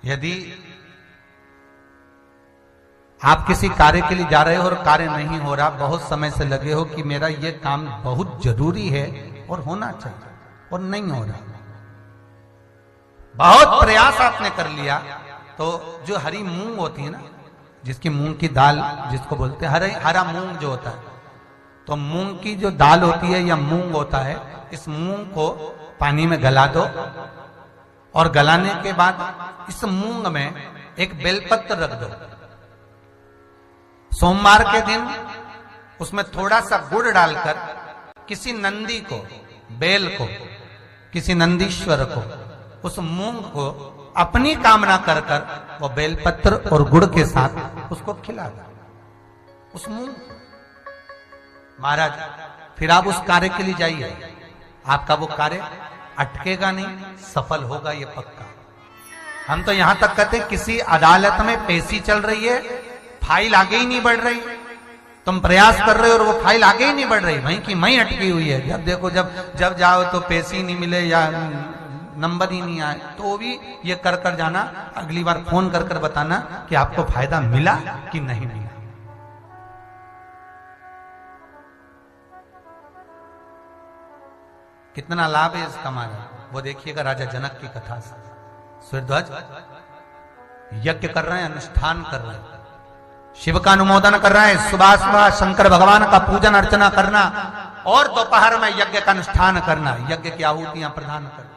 यदि आप किसी कार्य के लिए जा रहे हो और कार्य नहीं हो रहा, बहुत समय से लगे हो कि मेरा ये काम बहुत जरूरी है और होना चाहिए और नहीं हो रहा, बहुत प्रयास आपने कर लिया, तो जो हरी मूंग होती है ना, जिसकी मूंग की दाल जिसको बोलते हैं हरा मूंग जो होता है, तो मूंग की जो दाल होती है या मूंग होता है, इस मूंग को पानी में गला दो और गलाने के बाद इस मूंग में एक बेलपत्र रख दो। सोमवार के दिन उसमें थोड़ा सा गुड़ डालकर किसी नंदी को, बेल को, किसी नंदीश्वर को, उस मूंग को अपनी कामना कर कर वो बेलपत्र और गुड़ के साथ उसको खिला दो, उस मूंग। महाराज फिर आप उस कार्य के लिए जाइए, आपका वो कार्य अटकेगा नहीं, सफल होगा ये पक्का। हम तो यहां तक कहते हैं किसी अदालत में पेशी चल रही है, फाइल आगे ही नहीं बढ़ रही, तुम प्रयास कर रहे हो और वो फाइल आगे ही नहीं बढ़ रही, वहीं की वहीं अटकी हुई है। जब देखो जब जाओ तो पेशी नहीं मिले या नंबर ही नहीं आए, तो भी ये कर कर जाना, अगली बार फोन कर कर बताना कि आपको फायदा मिला कि नहीं मिला। कितना लाभ है इसका महाराज, वो देखिएगा राजा जनक की कथा से। सूर्यध्वज यज्ञ कर रहे हैं, अनुष्ठान कर रहे हैं, शिव का अनुमोदन कर रहे हैं, सुबह सुबह शंकर भगवान का पूजन अर्चना करना और दोपहर में यज्ञ का अनुष्ठान करना, यज्ञ की आहुतियां प्रदान करना,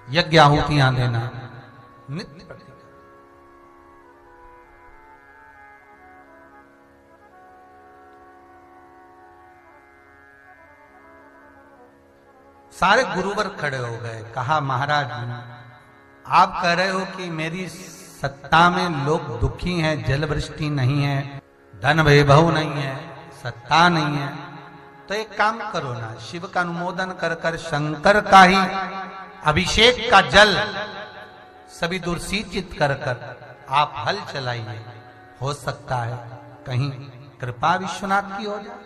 यज्ञ आहुतियां देना नित्य प्रति। सारे गुरुवर खड़े हो गए, कहा महाराज आप कह रहे हो कि मेरी सत्ता में लोग दुखी हैं, जल वृष्टि नहीं है, धन वैभव नहीं है, सत्ता नहीं है, तो एक काम करो ना, शिव का अनुमोदन कर कर शंकर का ही अभिषेक का जल सभी दूरसिंचित कर कर आप हल चलाइए, हो सकता है कहीं कृपा विश्वनाथ की हो जाए,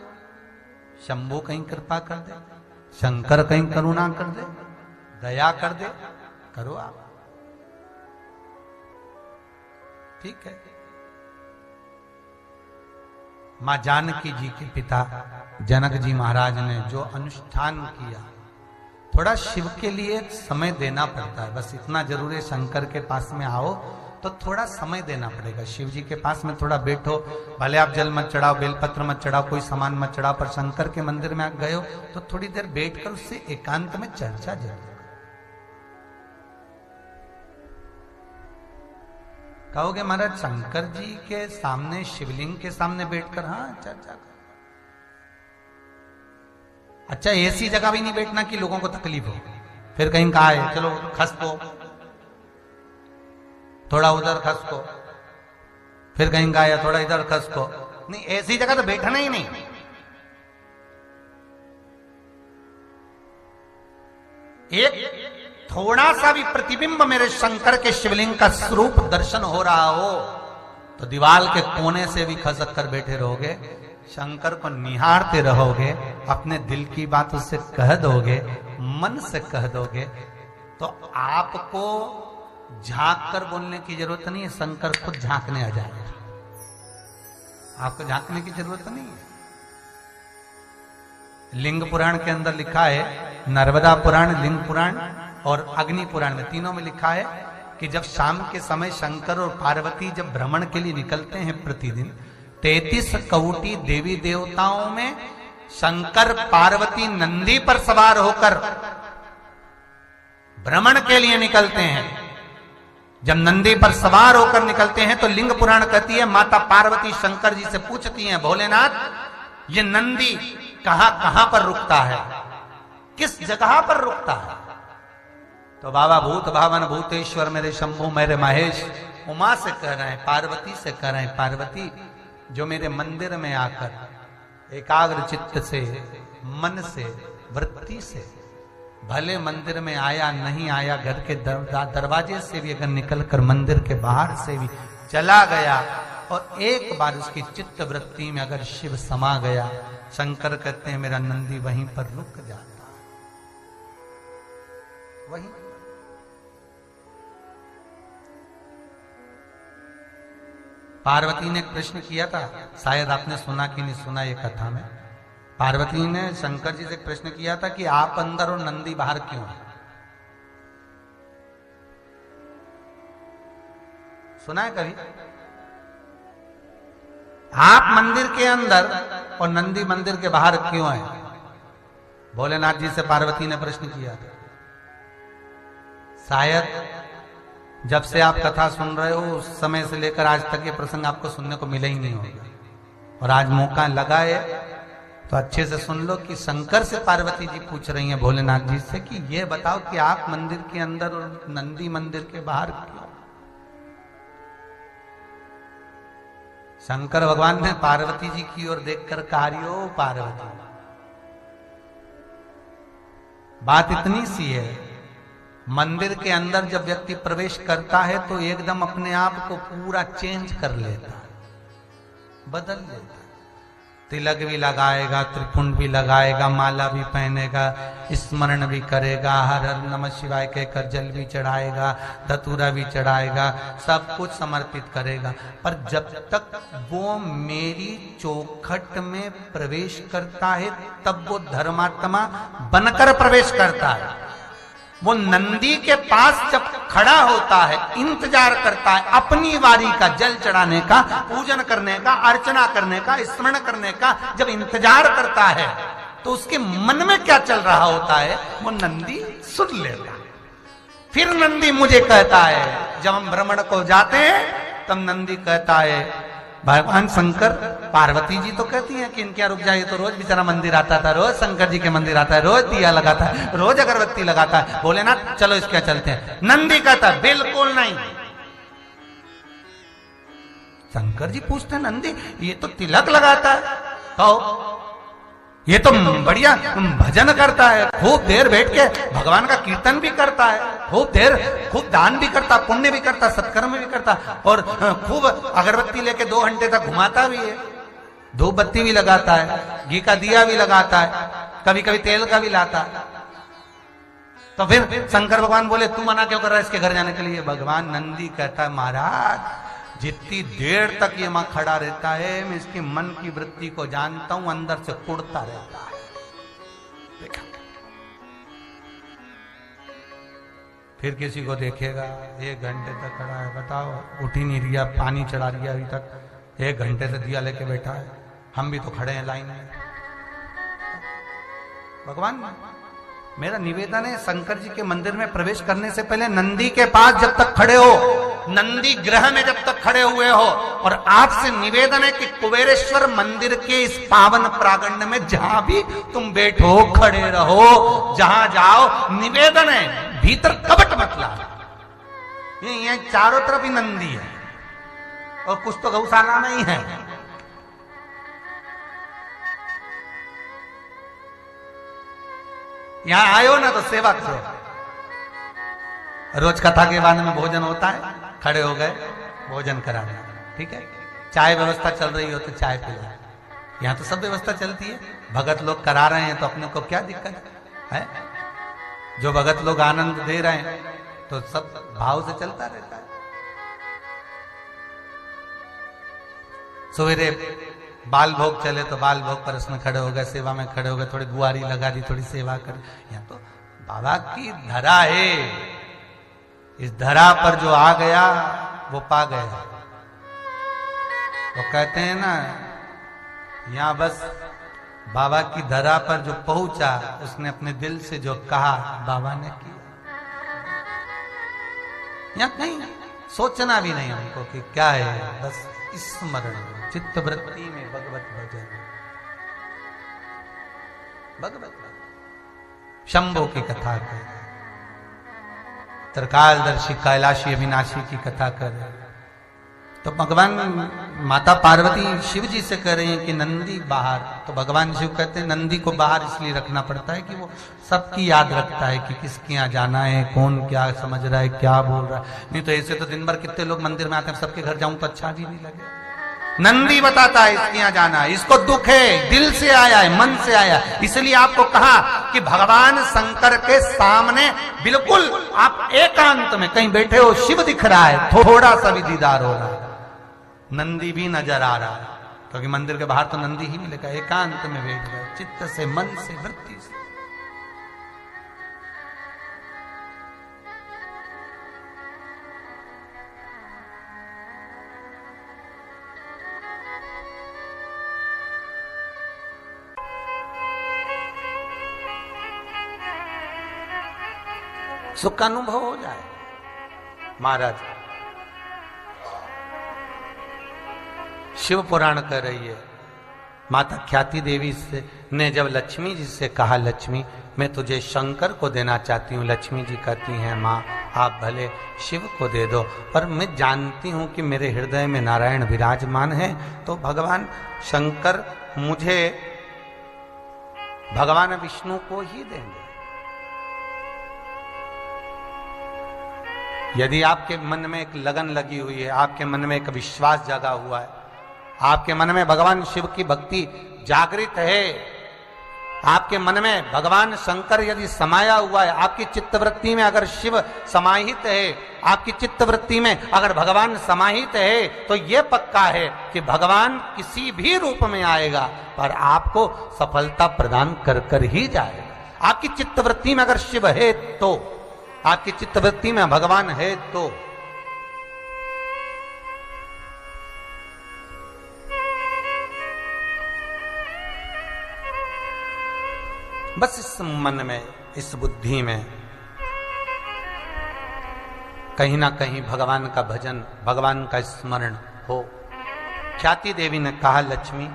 शंभू कहीं कृपा कर दे, शंकर कहीं करुणा कर दे, दया कर दे, करो आप, ठीक है। मां जानकी जी के पिता जनक जी महाराज ने जो अनुष्ठान किया, थोड़ा शिव के लिए समय देना पड़ता है, बस इतना जरूर है। शंकर के पास में आओ तो थोड़ा समय देना पड़ेगा, शिव जी के पास में थोड़ा बैठो, भले आप जल मत चढ़ाओ, बेलपत्र मत चढ़ाओ, कोई सामान मत चढ़ाओ, पर शंकर के मंदिर में आप गए हो तो थोड़ी देर बैठकर उससे एकांत में चर्चा जरूर। कहोगे महाराज शंकर जी के सामने, शिवलिंग के सामने बैठकर, हाँ चर्चा करो। अच्छा ऐसी जगह भी नहीं बैठना कि लोगों को तकलीफ हो, फिर कहीं कहा है चलो खसको, थोड़ा उधर खसको, फिर कहीं कहा थोड़ा इधर खसको, नहीं ऐसी जगह तो बैठना ही नहीं। एक थोड़ा सा भी प्रतिबिंब मेरे शंकर के शिवलिंग का स्वरूप दर्शन हो रहा हो तो दीवाल के कोने से भी खसक कर बैठे रहोगे, शंकर को निहारते रहोगे, अपने दिल की बात उससे कह दोगे, मन से कह दोगे, तो आपको झांक कर बोलने की जरूरत नहीं है, शंकर खुद झांकने आ जाएगा, आपको झांकने की जरूरत नहीं है। लिंग पुराण के अंदर लिखा है, नर्मदा पुराण, लिंग पुराण और अग्नि पुराण में, तीनों में लिखा है कि जब शाम के समय शंकर और पार्वती जब भ्रमण के लिए निकलते हैं प्रतिदिन, 33 कौटी देवी देवताओं में शंकर पार्वती नंदी पर सवार होकर भ्रमण के लिए निकलते हैं। जब नंदी पर सवार होकर निकलते हैं तो लिंग पुराण कहती है, माता पार्वती शंकर जी से पूछती हैं, भोलेनाथ ये नंदी कहां कहां पर रुकता है, किस जगह पर रुकता है? तो बाबा भूत भावन भूतेश्वर मेरे शंभु मेरे महेश उमा से कह रहे हैं, पार्वती से कह रहे हैं, पार्वती जो मेरे मंदिर में आकर एकाग्र चित्त से, मन से, वृत्ति से, भले मंदिर में आया नहीं आया, घर के दरवाजे से भी अगर निकलकर मंदिर के बाहर से भी चला गया और एक बार उसकी चित्त वृत्ति में अगर शिव समा गया, शंकर कहते हैं मेरा नंदी वहीं पर रुक जाता, वहीं पार्वती ने प्रश्न किया था, शायद आपने सुना कि नहीं सुना ये कथा में। पार्वती ने शंकर जी से प्रश्न किया था कि आप अंदर और नंदी बाहर क्यों है। सुना है कभी? आप मंदिर के अंदर और नंदी मंदिर के बाहर क्यों है? भोलेनाथ जी से पार्वती ने प्रश्न किया था। शायद जब से आप कथा सुन रहे हो उस समय से लेकर आज तक ये प्रसंग आपको सुनने को मिला ही नहीं होगा, और आज मौका लगा है तो अच्छे से सुन लो कि शंकर से पार्वती जी पूछ रही हैं भोलेनाथ जी से कि ये बताओ कि आप मंदिर के अंदर और नंदी मंदिर के बाहर क्यों। शंकर भगवान ने पार्वती जी की ओर देखकर कहा, पार्वती, बात इतनी सी है, मंदिर के अंदर जब व्यक्ति प्रवेश करता है तो एकदम अपने आप को पूरा चेंज कर लेता है, बदल लेता है। तिलक भी लगाएगा, त्रिपुंड भी लगाएगा, माला भी पहनेगा, स्मरण भी करेगा, हर हर नमः शिवाय कहकर जल भी चढ़ाएगा, धतूरा भी चढ़ाएगा, सब कुछ समर्पित करेगा। पर जब तक वो मेरी चौखट में प्रवेश करता है तब वो धर्मात्मा बनकर प्रवेश करता है। वो नंदी के पास जब खड़ा होता है, इंतजार करता है अपनी वारी का, जल चढ़ाने का, पूजन करने का, अर्चना करने का, स्मरण करने का जब इंतजार करता है तो उसके मन में क्या चल रहा होता है वो नंदी सुन लेता है। फिर नंदी मुझे कहता है, जब हम भ्रमण को जाते हैं तब नंदी कहता है, भगवान शंकर, पार्वती जी तो कहती हैं कि इनके यहाँ रुक जाइए, तो रोज बेचारा मंदिर आता था, रोज शंकर जी के मंदिर आता है, रोज दिया लगाता है, रोज अगरबत्ती लगाता है, भोलेनाथ चलो इसके चलते हैं। नंदी कहता है बिल्कुल नहीं। शंकर जी पूछते हैं, नंदी ये तो तिलक लगाता है, कहो ये तो बढ़िया भजन करता है, खूब देर बैठ के भगवान का कीर्तन भी करता है, खूब देर खूब दान भी करता, पुण्य भी करता, सत्कर्म भी करता, और खूब अगरबत्ती लेके 2 घंटे तक घुमाता भी है, धूप बत्ती भी लगाता है, घी का दिया भी लगाता है, कभी कभी तेल का भी लाता है। तो फिर शंकर भगवान बोले तू मना क्यों कर रहा है इसके घर जाने के लिए? भगवान नंदी कहता है, महाराज जितनी देर तक ये मां खड़ा रहता है मैं इसके मन की वृत्ति को जानता हूं, अंदर से कुड़ता रहता है। देखा? फिर किसी को देखेगा 1 घंटे तक खड़ा है, बताओ उठ ही नहीं रिया, पानी चढ़ा रिया अभी तक, 1 घंटे से दिया लेके बैठा है, हम भी तो खड़े हैं लाइन में। भगवान मेरा निवेदन है, शंकर जी के मंदिर में प्रवेश करने से पहले नंदी के पास जब तक खड़े हो, नंदी ग्रह में जब तक खड़े हुए हो, और आपसे निवेदन है कि कुबेरेश्वर मंदिर के इस पावन प्रांगण में जहां भी तुम बैठो खड़े रहो, जहां जाओ, निवेदन है भीतर कपट मत लाओ। ये चारों तरफ ही नंदी है और कुछ तो गौशाला में ही है। यहां आयो ना तो सेवा करो। रोज कथा के बाद में भोजन होता है, खड़े हो गए भोजन करा दिया, ठीक है। चाय व्यवस्था चल रही हो तो चाय पिला, यहाँ तो सब व्यवस्था चलती है। भगत लोग करा रहे हैं तो अपने को क्या दिक्कत है? जो भगत लोग आनंद दे रहे हैं तो सब भाव से चलता रहता है। सवेरे बाल भोग चले तो बाल भोग पर उसमें खड़े हो गए, सेवा में खड़े हो गए, थोड़ी गुआरी लगा दी, थोड़ी सेवा कर। यहाँ तो बाबा की धरा है, इस धरा पर जो आ गया वो पा गया। वो कहते हैं ना, यहाँ बस बाबा की धरा पर जो पहुंचा उसने अपने दिल से जो कहा बाबा ने किया। यहाँ कहीं सोचना भी नहीं हमको कि क्या है, बस स्मरण चित्त वृत्ति में भगवत भजन, भगवत शंभो की कथा कर, त्रिकालदर्शी कैलाशी अविनाशी की कथा कर। तो भगवान माता पार्वती शिव जी से कह रही हैं कि नंदी बाहर, तो भगवान शिव कहते हैं नंदी को बाहर इसलिए रखना पड़ता है कि वो सबकी याद रखता है कि किसके यहाँ जाना है, कौन क्या समझ रहा है, क्या बोल रहा है। नहीं तो ऐसे तो दिन भर कितने लोग मंदिर में आते हैं, सबके घर जाऊं तो अच्छा भी नहीं लगे। नंदी बताता है इसके यहाँ जाना है, इसको दुख है, दिल से आया है, मन से आया। इसलिए आपको कहा कि भगवान शंकर के सामने बिल्कुल आप एकांत में कहीं बैठे हो, शिव दिख रहा है, थोड़ा सा भी दीदार हो रहा है, नंदी भी नजर आ रहा है, क्योंकि मंदिर के बाहर तो नंदी ही मिलेगा। एकांत में बैठ गए, चित्त से, मन से, वृत्ति से। सुख का अनुभव हो जाए। महाराज शिव पुराण कह रही है, माता ख्याति देवी से ने जब लक्ष्मी जी से कहा, लक्ष्मी मैं तुझे शंकर को देना चाहती हूँ। लक्ष्मी जी कहती हैं, माँ आप भले शिव को दे दो, पर मैं जानती हूँ कि मेरे हृदय में नारायण विराजमान है, तो भगवान शंकर मुझे भगवान विष्णु को ही देंगे। यदि आपके मन में एक लगन लगी हुई है, आपके मन में एक विश्वास जगा हुआ है, आपके मन में भगवान शिव की भक्ति जागृत है, आपके मन में भगवान शंकर यदि समाया हुआ है, आपकी चित्तवृत्ति में अगर शिव समाहित है, आपकी चित्तवृत्ति में अगर भगवान समाहित है, तो यह पक्का है कि भगवान किसी भी रूप में आएगा पर आपको सफलता प्रदान कर कर ही जाएगा। आपकी चित्तवृत्ति में अगर शिव है तो, आपकी चित्तवृत्ति में भगवान है तो। बस इस मन में, इस बुद्धि में कहीं ना कहीं भगवान का भजन, भगवान का स्मरण हो। ख्याति देवी ने कहा, लक्ष्मी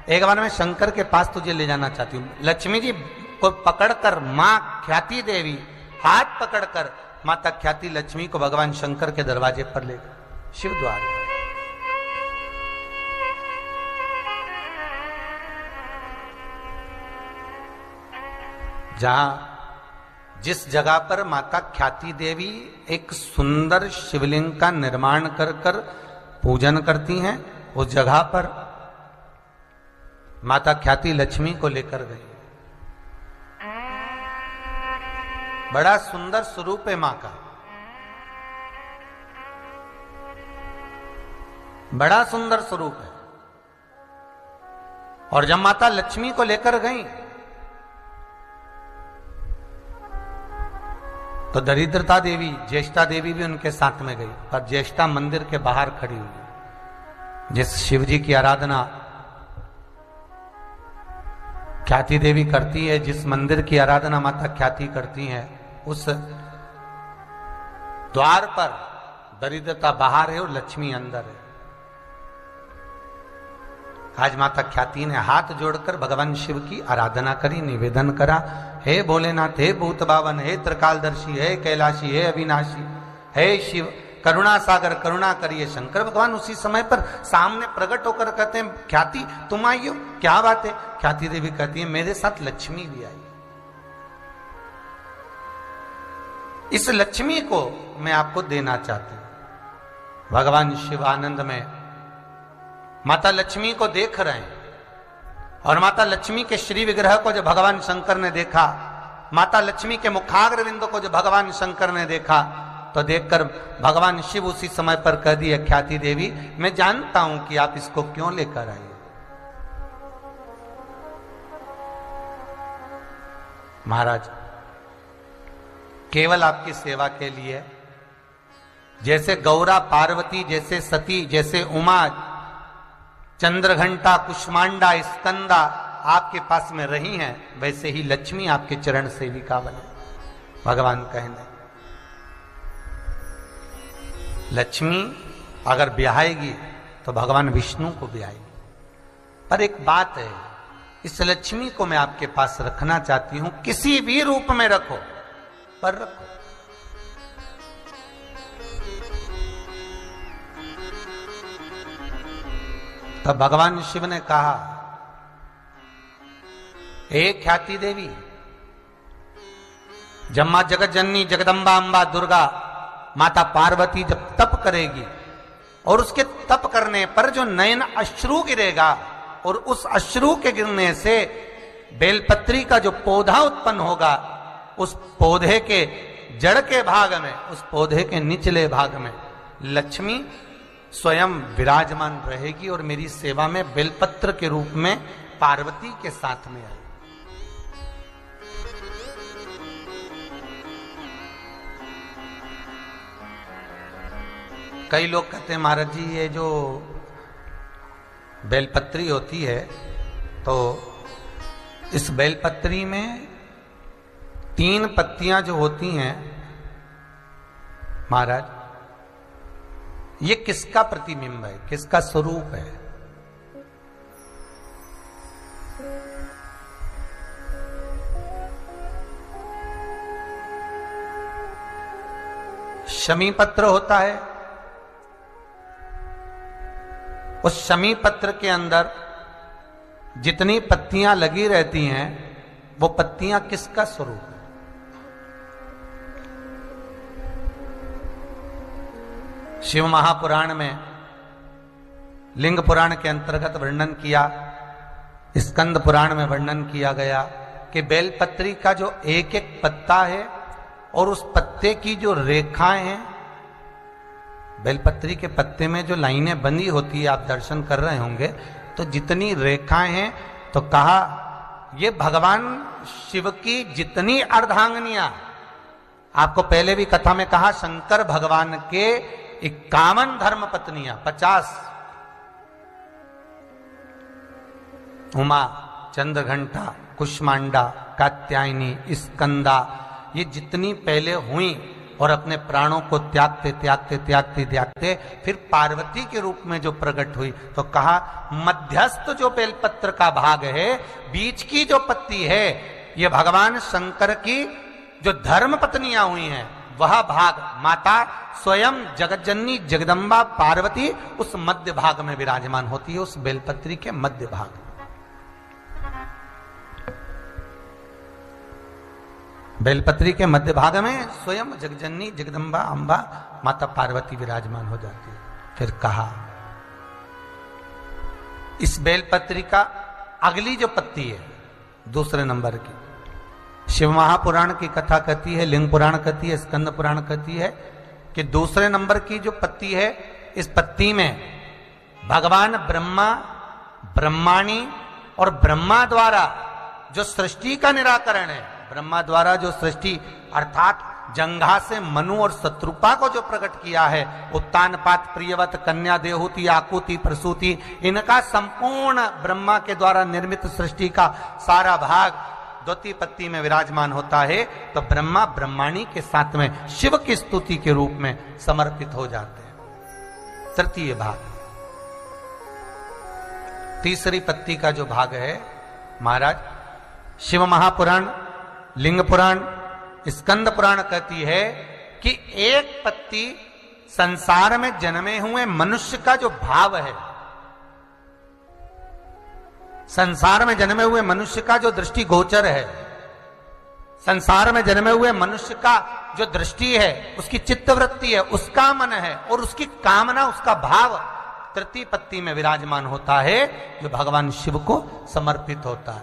एक बार मैं शंकर के पास तुझे ले जाना चाहती हूँ। लक्ष्मी जी को पकड़कर मां ख्याति देवी हाथ पकड़कर माता ख्याति लक्ष्मी को भगवान शंकर के दरवाजे पर ले गए, शिव द्वार। जहां जिस जगह पर माता ख्याति देवी एक सुंदर शिवलिंग का निर्माण कर कर पूजन करती हैं, उस जगह पर माता ख्याति लक्ष्मी को लेकर गई। बड़ा सुंदर स्वरूप है मां का, बड़ा सुंदर स्वरूप है। और जब माता लक्ष्मी को लेकर गई तो दरिद्रता देवी, ज्येष्ठा देवी भी उनके साथ में गई, पर ज्येष्ठा मंदिर के बाहर खड़ी हुई। जिस शिव जी की आराधना ख्याति देवी करती है, जिस मंदिर की आराधना माता ख्याति करती है, उस द्वार पर दरिद्रता बाहर है और लक्ष्मी अंदर है। आज माता ख्याति ने हाथ जोड़कर भगवान शिव की आराधना करी, निवेदन करा, हे भोलेनाथ, हे भूत बावन, हे त्रिकालदर्शी, हे कैलाशी, हे अविनाशी, हे शिव करुणा सागर, करुणा करिए। शंकर भगवान उसी समय पर सामने प्रकट होकर कहते हैं, ख्याति तुम आई हो, क्या बात है? ख्याति देवी कहती है, मेरे साथ लक्ष्मी भी आई। इस लक्ष्मी को मैं आपको देना चाहती हूं। भगवान शिव आनंद में माता लक्ष्मी को देख रहे हैं, और माता लक्ष्मी के श्री विग्रह को जब भगवान शंकर ने देखा, माता लक्ष्मी के मुखाग्र बिंदु को जब भगवान शंकर ने देखा, तो देखकर भगवान शिव उसी समय पर कह दिया, ख्याति देवी मैं जानता हूं कि आप इसको क्यों लेकर आई। महाराज केवल आपकी सेवा के लिए, जैसे गौरा पार्वती, जैसे सती, जैसे उमा, चंद्रघंटा, कुष्मांडा, स्कंदा आपके पास में रही हैं, वैसे ही लक्ष्मी आपके चरण सेविका बने। भगवान कहने, लक्ष्मी अगर ब्याहेगी तो भगवान विष्णु को ब्याहेगी। पर एक बात है, इस लक्ष्मी को मैं आपके पास रखना चाहती हूं, किसी भी रूप में रखो, पर रखो। तब भगवान शिव ने कहा, हे ख्याति देवी, जब मां जगत जननी जगदम्बा अंबा दुर्गा माता पार्वती जब तप करेगी, और उसके तप करने पर जो नयन अश्रु गिरेगा, और उस अश्रु के गिरने से बेलपत्री का जो पौधा उत्पन्न होगा, उस पौधे के जड़ के भाग में, उस पौधे के निचले भाग में लक्ष्मी स्वयं विराजमान रहेगी और मेरी सेवा में बेलपत्र के रूप में पार्वती के साथ में आई। कई लोग कहते हैं महाराज जी ये जो बेलपत्री होती है तो इस बेलपत्री में 3 पत्तियां जो होती हैं महाराज, ये किसका प्रतिबिंब है, किसका स्वरूप है? शमी पत्र होता है, उस शमी पत्र के अंदर जितनी पत्तियां लगी रहती हैं वो पत्तियां किसका स्वरूप है? शिव महापुराण में लिंग पुराण के अंतर्गत वर्णन किया, स्कंद पुराण में वर्णन किया गया कि बेलपत्री का जो एक एक पत्ता है और उस पत्ते की जो रेखाएं हैं, बेलपत्री के पत्ते में जो लाइनें बंधी होती है, आप दर्शन कर रहे होंगे, तो जितनी रेखाएं हैं तो कहा ये भगवान शिव की जितनी अर्धांगिनियां, आपको पहले भी कथा में कहा शंकर भगवान के 51 धर्म पत्नियां, 50 उमा, चंद्रघंटा, कुष्मांडा, कात्यायनी, स्कंदा, ये जितनी पहले हुई और अपने प्राणों को त्यागते त्यागते त्यागते त्यागते फिर पार्वती के रूप में जो प्रकट हुई, तो कहा मध्यस्थ जो बेलपत्र का भाग है, बीच की जो पत्ती है, ये भगवान शंकर की जो धर्म पत्नियां हुई हैं वह भाग माता स्वयं जगज्जननी जगदम्बा पार्वती उस मध्य भाग में विराजमान होती है, उस बेलपत्री के मध्य भाग। बेलपत्री के मध्य भाग में स्वयं जगजननी जगदम्बा अंबा माता पार्वती विराजमान हो जाती है। फिर कहा इस बेलपत्री का अगली जो पत्ती है दूसरे नंबर की, शिव महापुराण की कथा कहती है, लिंग पुराण कहती है, स्कंद पुराण कहती है कि दूसरे नंबर की जो पत्ती है, इस पत्ती में भगवान ब्रह्मा, ब्रह्माणी और ब्रह्मा द्वारा जो सृष्टि का निराकरण है, ब्रह्मा द्वारा जो सृष्टि अर्थात जंघा से मनु और शत्रुपा को जो प्रकट किया है, उत्तानपात प्रियवत कन्या देहूति आकुति प्रसूति, इनका संपूर्ण ब्रह्मा के द्वारा निर्मित सृष्टि का सारा भाग द्वितीय पत्ती में विराजमान होता है। तो ब्रह्मा ब्रह्माणी के साथ में शिव की स्तुति के रूप में समर्पित हो जाते हैं। तृतीय भाग, तीसरी पत्ती का जो भाग है महाराज, शिव महापुराण, लिंग पुराण, स्कंद पुराण कहती है कि एक पत्ती संसार में जन्मे हुए मनुष्य का जो भाव है, संसार में जन्मे हुए मनुष्य का जो दृष्टि गोचर है, संसार में जन्मे हुए मनुष्य का जो दृष्टि है, उसकी चित्तवृत्ति है, उसका मन है और उसकी कामना, उसका भाव तृतीय पत्ती में विराजमान होता है, जो भगवान शिव को समर्पित होता है।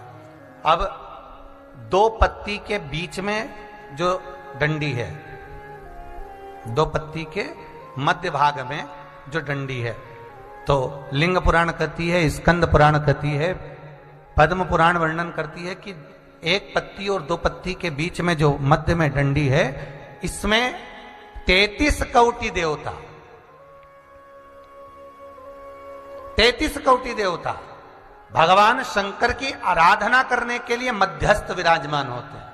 अब 2 पत्ती के बीच में जो डंडी है, 2 पत्ती के मध्य भाग में जो डंडी है, तो लिंग पुराण कहती है, स्कंद पुराण कहती है, पद्म पुराण वर्णन करती है कि एक पत्ती और 2 पत्ती के बीच में जो मध्य में डंडी है, इसमें 33 कोटि देवता, 33 कोटि देवता भगवान शंकर की आराधना करने के लिए मध्यस्थ विराजमान होते हैं,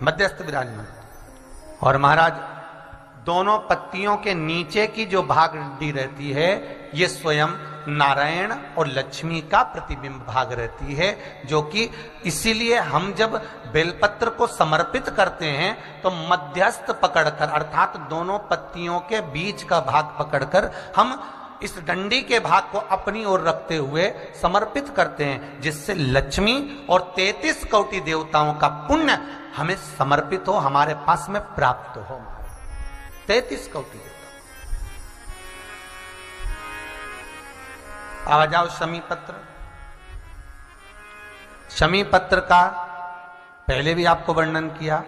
मध्यस्थ विराजमान। और महाराज दोनों पत्तियों के नीचे की जो भाग डंडी रहती है, ये स्वयं नारायण और लक्ष्मी का प्रतिबिंब भाग रहती है, जो कि इसीलिए हम जब बेलपत्र को समर्पित करते हैं तो मध्यस्थ पकड़कर अर्थात दोनों पत्तियों के बीच का भाग पकड़कर हम इस डंडी के भाग को अपनी ओर रखते हुए समर्पित करते हैं, जिससे लक्ष्मी और 33 कोटि देवताओं का पुण्य हमें समर्पित हो, हमारे पास में प्राप्त हो। 33 कोटि देवता। आ जाओ शमी पत्र। शमी पत्र का पहले भी आपको वर्णन किया,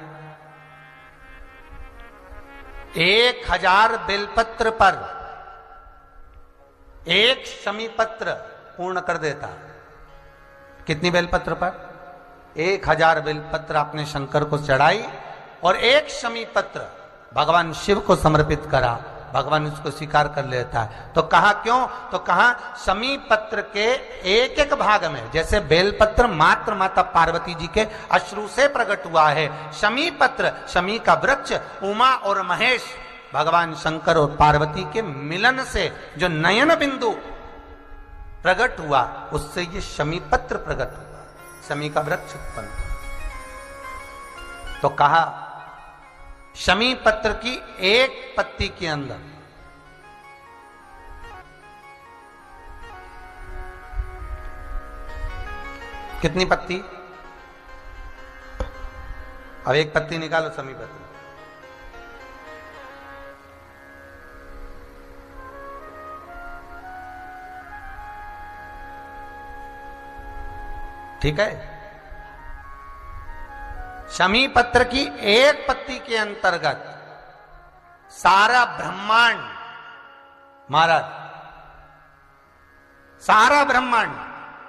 1000 बेलपत्र पर एक शमी पत्र पूर्ण कर देता। कितनी बेलपत्र पर? 1000 बेलपत्र आपने शंकर को चढ़ाई और एक शमी पत्र भगवान शिव को समर्पित करा, भगवान उसको स्वीकार कर लेता है। तो कहा क्यों? तो कहा शमी पत्र के एक एक भाग में, जैसे बेलपत्र मात्र माता पार्वती जी के अश्रु से प्रकट हुआ है, शमी पत्र, शमी का वृक्ष, उमा और महेश भगवान शंकर और पार्वती के मिलन से जो नयन बिंदु प्रकट हुआ, उससे ये शमी पत्र प्रकट हुआ, शमी का वृक्ष उत्पन्न। तो कहा शमी पत्र की एक पत्ती के अंदर कितनी पत्ती? अब एक पत्ती निकालो शमी पत्र, ठीक है। शमी पत्र की एक पत्ती के अंतर्गत सारा ब्रह्मांड, महाराज सारा ब्रह्मांड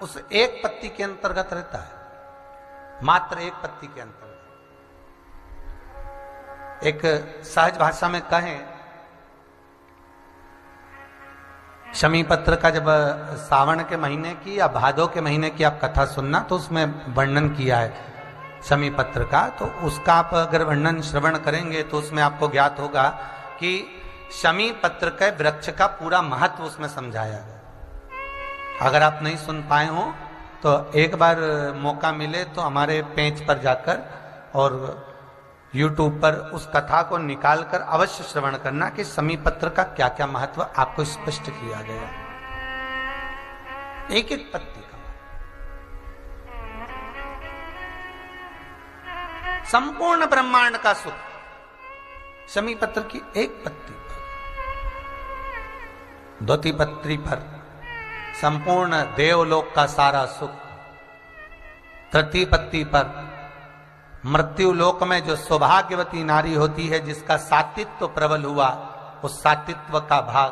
उस एक पत्ती के अंतर्गत रहता है, मात्र एक पत्ती के अंतर्गत। एक सहज भाषा में कहें, शमी पत्र का जब सावन के महीने की या भादो के महीने की आप कथा सुनना, तो उसमें वर्णन किया है शमी पत्र का। तो उसका आप अगर वर्णन श्रवण करेंगे तो उसमें आपको ज्ञात होगा कि शमी पत्र के वृक्ष का पूरा महत्व उसमें समझाया गया। अगर आप नहीं सुन पाए हो तो एक बार मौका मिले तो हमारे पेज पर जाकर और YouTube पर उस कथा को निकालकर अवश्य श्रवण करना कि शमी पत्र का क्या क्या महत्व आपको स्पष्ट किया गया। एक एक पत्ती का संपूर्ण ब्रह्मांड का सुख शमी पत्र की एक पत्ती पर, द्वितीय पत्री पर संपूर्ण देवलोक का सारा सुख, तृतीय पत्ती पर मृत्यु लोक में जो सौभाग्यवती नारी होती है जिसका सात्वित्व प्रबल हुआ, उस सात्वित्व का भाग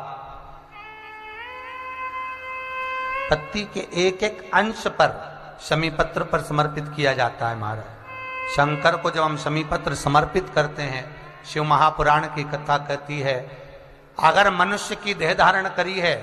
पत्ती के एक एक अंश पर शमी पत्र पर समर्पित किया जाता है। महाराज शंकर को जब हम शमी पत्र समर्पित करते हैं, शिव महापुराण की कथा कहती है, अगर मनुष्य की देह धारण करी है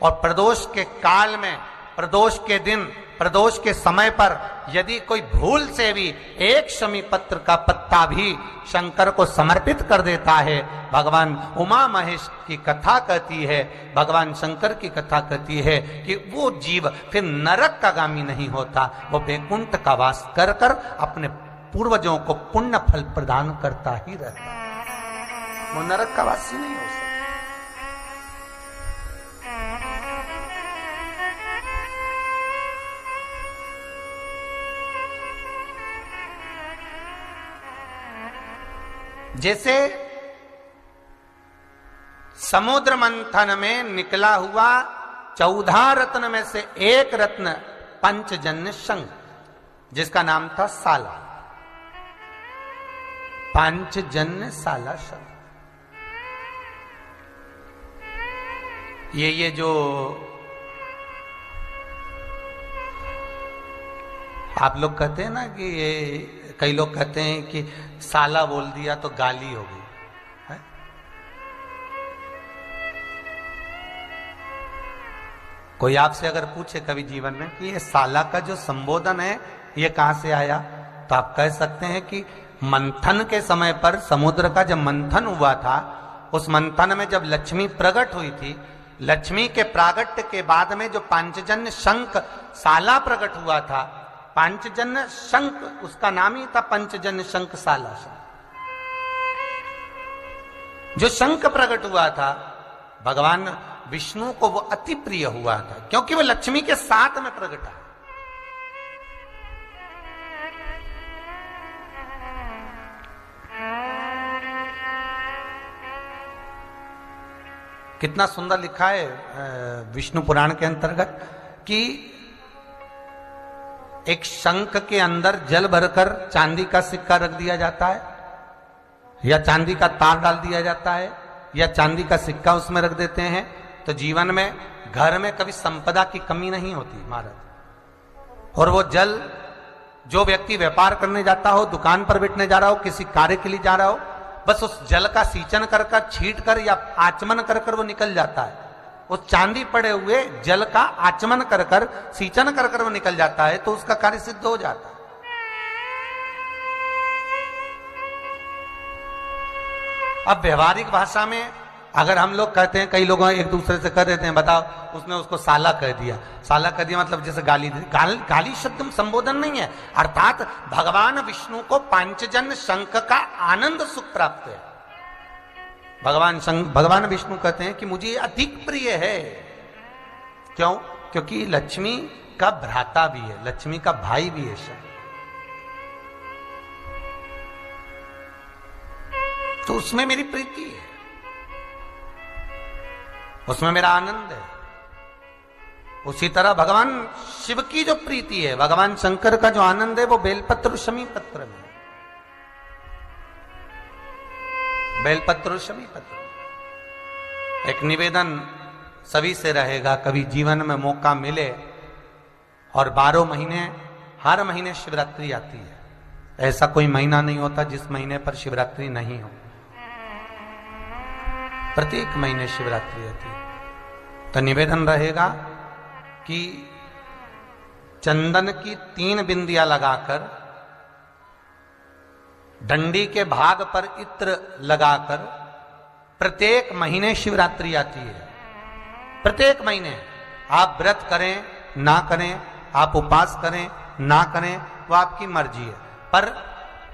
और प्रदोष के काल में, प्रदोष के दिन, प्रदोष के समय पर यदि कोई भूल से भी एक शमी पत्र का पत्ता भी शंकर को समर्पित कर देता है, भगवान उमा महेश की कथा कहती है, भगवान शंकर की कथा कहती है कि वो जीव फिर नरक का गामी नहीं होता, वो वैकुंठ का वास कर कर अपने पूर्वजों को पुण्य फल प्रदान करता ही रहता, वो नरक का वासी नहीं हो सकता। जैसे समुद्र मंथन में निकला हुआ 14 रत्न में से एक रत्न पंचजन्य शंख, जिसका नाम था साला, पंचजन्य साला शंख। ये जो आप लोग कहते हैं ना कि ये, कई लोग कहते हैं कि साला बोल दिया तो गाली हो गई है? कोई आपसे अगर पूछे कभी जीवन में कि ये साला का जो संबोधन है ये कहां से आया, तो आप कह सकते हैं कि मंथन के समय पर, समुद्र का जब मंथन हुआ था, उस मंथन में जब लक्ष्मी प्रकट हुई थी, लक्ष्मी के प्रागट्य के बाद में जो पांचजन्य शंख साला प्रकट हुआ था, पांचजन्य शंख उसका नाम ही था पंचजन्य शंख साला शंख। जो शंख प्रकट हुआ था भगवान विष्णु को वो अति प्रिय हुआ था, क्योंकि वो लक्ष्मी के साथ में प्रकट है। कितना सुंदर लिखा है विष्णु पुराण के अंतर्गत कि एक शंख के अंदर जल भरकर चांदी का सिक्का रख दिया जाता है, या चांदी का तार डाल दिया जाता है, या चांदी का सिक्का उसमें रख देते हैं, तो जीवन में घर में कभी संपदा की कमी नहीं होती महाराज। और वो जल जो व्यक्ति व्यापार करने जाता हो, दुकान पर बैठने जा रहा हो, किसी कार्य के लिए जा रहा हो, बस उस जल का सींचन कर कर, छीट कर या आचमन कर कर वो निकल जाता है। उस चांदी पड़े हुए जल का आचमन कर कर, सींचन कर कर वो निकल जाता है, तो उसका कार्य सिद्ध हो जाता है। अब व्यवहारिक भाषा में अगर हम लोग कहते हैं, कई लोग एक दूसरे से कह देते हैं, बताओ उसने उसको साला कह दिया। साला कह दिया मतलब जैसे गाली शब्द संबोधन नहीं है, अर्थात भगवान विष्णु को पांचजन्य शंख का आनंद सुख प्राप्त है। भगवान विष्णु कहते हैं कि मुझे अधिक प्रिय है। क्यों? क्योंकि लक्ष्मी का भ्राता भी है, लक्ष्मी का भाई भी है शंख। तो उसमें मेरी प्रीति है, उसमें मेरा आनंद है। उसी तरह भगवान शिव की जो प्रीति है, भगवान शंकर का जो आनंद है, वो बेलपत्र शमी पत्र में, बेलपत्र शमी पत्र। एक निवेदन सभी से रहेगा, कभी जीवन में मौका मिले और 12 महीने, हर महीने शिवरात्रि आती है। ऐसा कोई महीना नहीं होता जिस महीने पर शिवरात्रि नहीं हो, प्रत्येक महीने शिवरात्रि आती है। तो निवेदन रहेगा कि चंदन की 3 बिंदियां लगाकर, डंडी के भाग पर इत्र लगाकर, प्रत्येक महीने शिवरात्रि आती है। प्रत्येक महीने आप व्रत करें ना करें, आप उपवास करें ना करें, वो आपकी मर्जी है, पर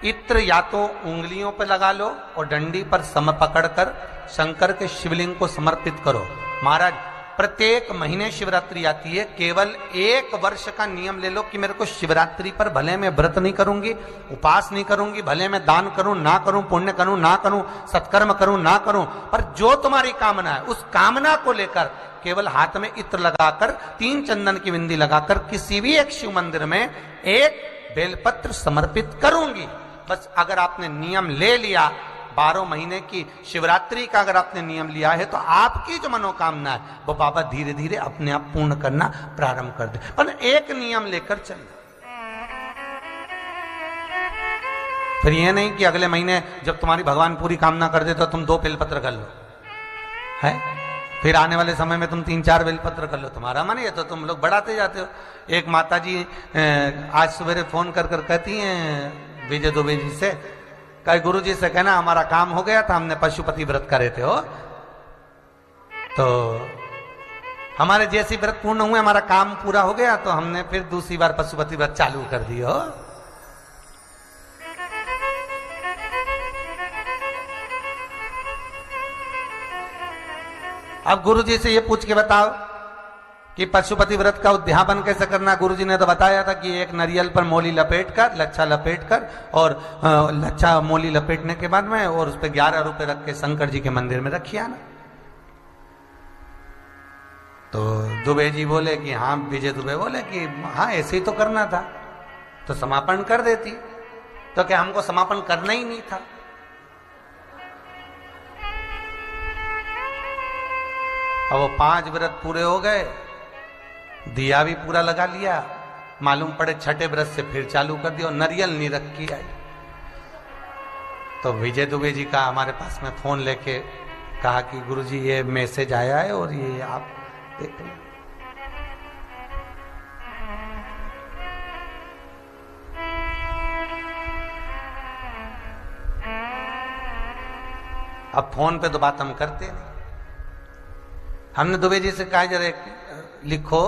इत्र या तो उंगलियों पर लगा लो और डंडी पर सम पकड़कर शंकर के शिवलिंग को समर्पित करो। महाराज प्रत्येक महीने शिवरात्रि आती है, केवल 1 वर्ष का नियम ले लो कि मेरे को शिवरात्रि पर भले मैं व्रत नहीं करूंगी, उपास नहीं करूंगी, भले मैं दान करूं ना करूं, पुण्य करूं ना करूं, सत्कर्म करूं ना करूं, पर जो तुम्हारी कामना है उस कामना को लेकर केवल हाथ में इत्र लगाकर, 3 चंदन की बिंदी लगाकर किसी भी एक शिव मंदिर में एक बेलपत्र समर्पित करूंगी। बस अगर आपने नियम ले लिया, 12 महीने की शिवरात्रि का अगर आपने नियम लिया है, तो आपकी जो मनोकामना है वो बाबा धीरे धीरे अपने आप पूर्ण करना प्रारंभ कर दे। पर एक नियम लेकर चलिए, फिर यह नहीं कि अगले महीने जब तुम्हारी भगवान पूरी कामना कर दे तो तुम 2 बेलपत्र कर लो, है? फिर आने वाले समय में तुम 3-4 बेलपत्र कर लो, तुम्हारा मन है तो तुम लोग बढ़ाते जाते हो। एक माता जी आज सवेरे फोन कर कर कहती हैं विजय दुबे जी से, कई गुरु जी से कहना हमारा काम हो गया था, हमने पशुपति व्रत करे थे हो, तो हमारे जैसी व्रत पूर्ण हुए, हमारा काम पूरा हो गया, तो हमने फिर दूसरी बार पशुपति व्रत चालू कर दी हो। अब गुरु जी से ये पूछ के बताओ कि पशुपति व्रत का उद्यापन कैसे करना। गुरु जी ने तो बताया था कि एक नारियल पर मोली लपेट कर, लच्छा लपेट कर, और लच्छा मोली लपेटने के बाद में और उस पर 11 रुपए रख के शंकर जी के मंदिर में रखिए ना। तो दुबे जी बोले कि हाँ, विजय दुबे बोले कि हाँ ऐसे ही तो करना था, तो समापन कर देती। तो क्या हमको समापन करना ही नहीं था? अब वो 5 व्रत पूरे हो गए, दिया भी पूरा लगा लिया, मालूम पड़े 6ठे व्रत से फिर चालू कर दिया, नारियल नहीं रखी आई। तो विजय दुबे जी का हमारे पास में फोन लेके कहा कि गुरुजी ये मैसेज आया है और ये आप देख लें। अब फोन पे तो बात हम करते नहीं। हमने दुबे जी से कहा जरा लिखो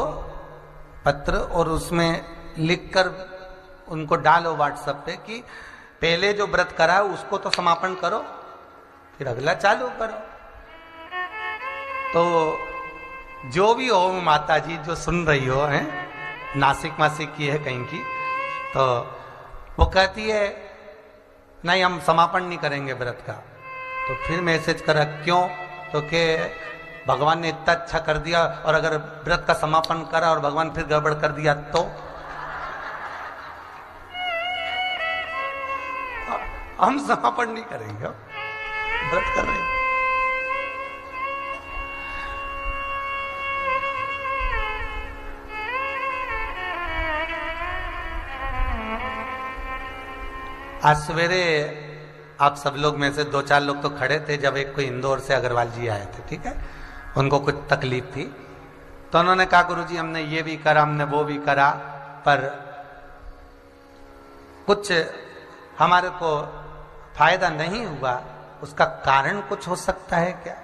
पत्र और उसमें लिखकर उनको डालो व्हाट्सएप पे कि पहले जो व्रत करा उसको तो समापन करो, फिर अगला चालू करो। तो जो भी हो माता जी जो सुन रही हो, हैं नासिक मासिक की है कहीं की, तो वो कहती है नहीं हम समापन नहीं करेंगे व्रत का। तो फिर मैसेज करा क्यों? तो के भगवान ने इतना अच्छा कर दिया, और अगर व्रत का समापन करा और भगवान फिर गड़बड़ कर दिया तो हम समापन नहीं करेंगे, व्रत कर रहे हैं। आज सवेरे आप सब लोग में से 2-4 लोग तो खड़े थे जब एक कोई इंदौर से अग्रवाल जी आए थे, ठीक है, उनको कुछ तकलीफ थी तो उन्होंने कहा गुरुजी हमने ये भी करा, हमने वो भी करा, पर कुछ हमारे को फायदा नहीं हुआ, उसका कारण कुछ हो सकता है क्या?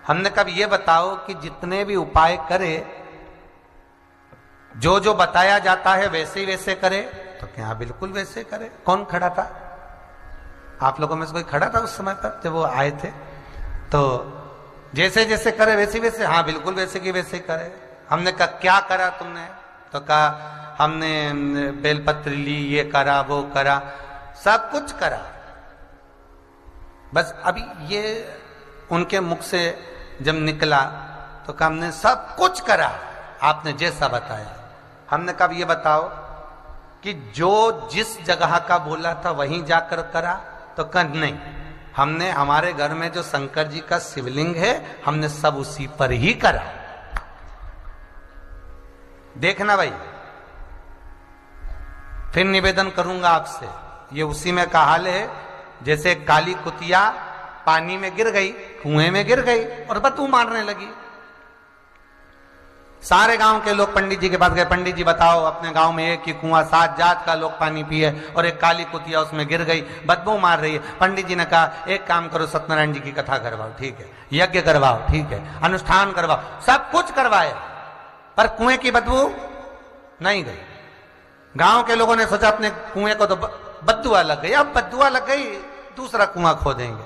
हमने कहा ये बताओ कि जितने भी उपाय करे, जो जो बताया जाता है वैसे ही वैसे करे, तो क्या बिल्कुल वैसे करे। कौन खड़ा था? आप लोगों में से कोई खड़ा था उस समय पर जब वो आए थे? तो जैसे जैसे करे वैसे वैसे, हाँ बिल्कुल वैसे की वैसे करे। हमने कहा क्या करा तुमने? तो कहा हमने बेलपत्र ली, ये करा वो करा, सब कुछ करा। बस अभी ये उनके मुख से जब निकला तो कहा हमने सब कुछ करा आपने जैसा बताया। हमने कहा ये बताओ कि जो जिस जगह का बोला था वहीं जाकर करा? तो कहा नहीं, हमने हमारे घर में जो शंकर जी का शिवलिंग है हमने सब उसी पर ही करा। देखना भाई, फिर निवेदन करूंगा आपसे, ये उसी में का हाल है जैसे काली कुतिया पानी में गिर गई, कुएं में गिर गई और बदबू मारने लगी। सारे गांव के लोग पंडित जी के पास गए, पंडित जी बताओ अपने गांव में एक ही कुआं 7 जात का लोग पानी पिए और एक काली कुतिया उसमें गिर गई, बदबू मार रही है। पंडित जी ने कहा एक काम करो, सत्यनारायण जी की कथा करवाओ, ठीक है, यज्ञ करवाओ, ठीक है, अनुष्ठान करवाओ, सब कुछ करवाए, पर कुएं की बदबू नहीं गई। गांव के लोगों ने सोचा अपने कुएं को तो बदुआ लग गई, अब बदुआ लग गई दूसरा कुआं खोदेंगे।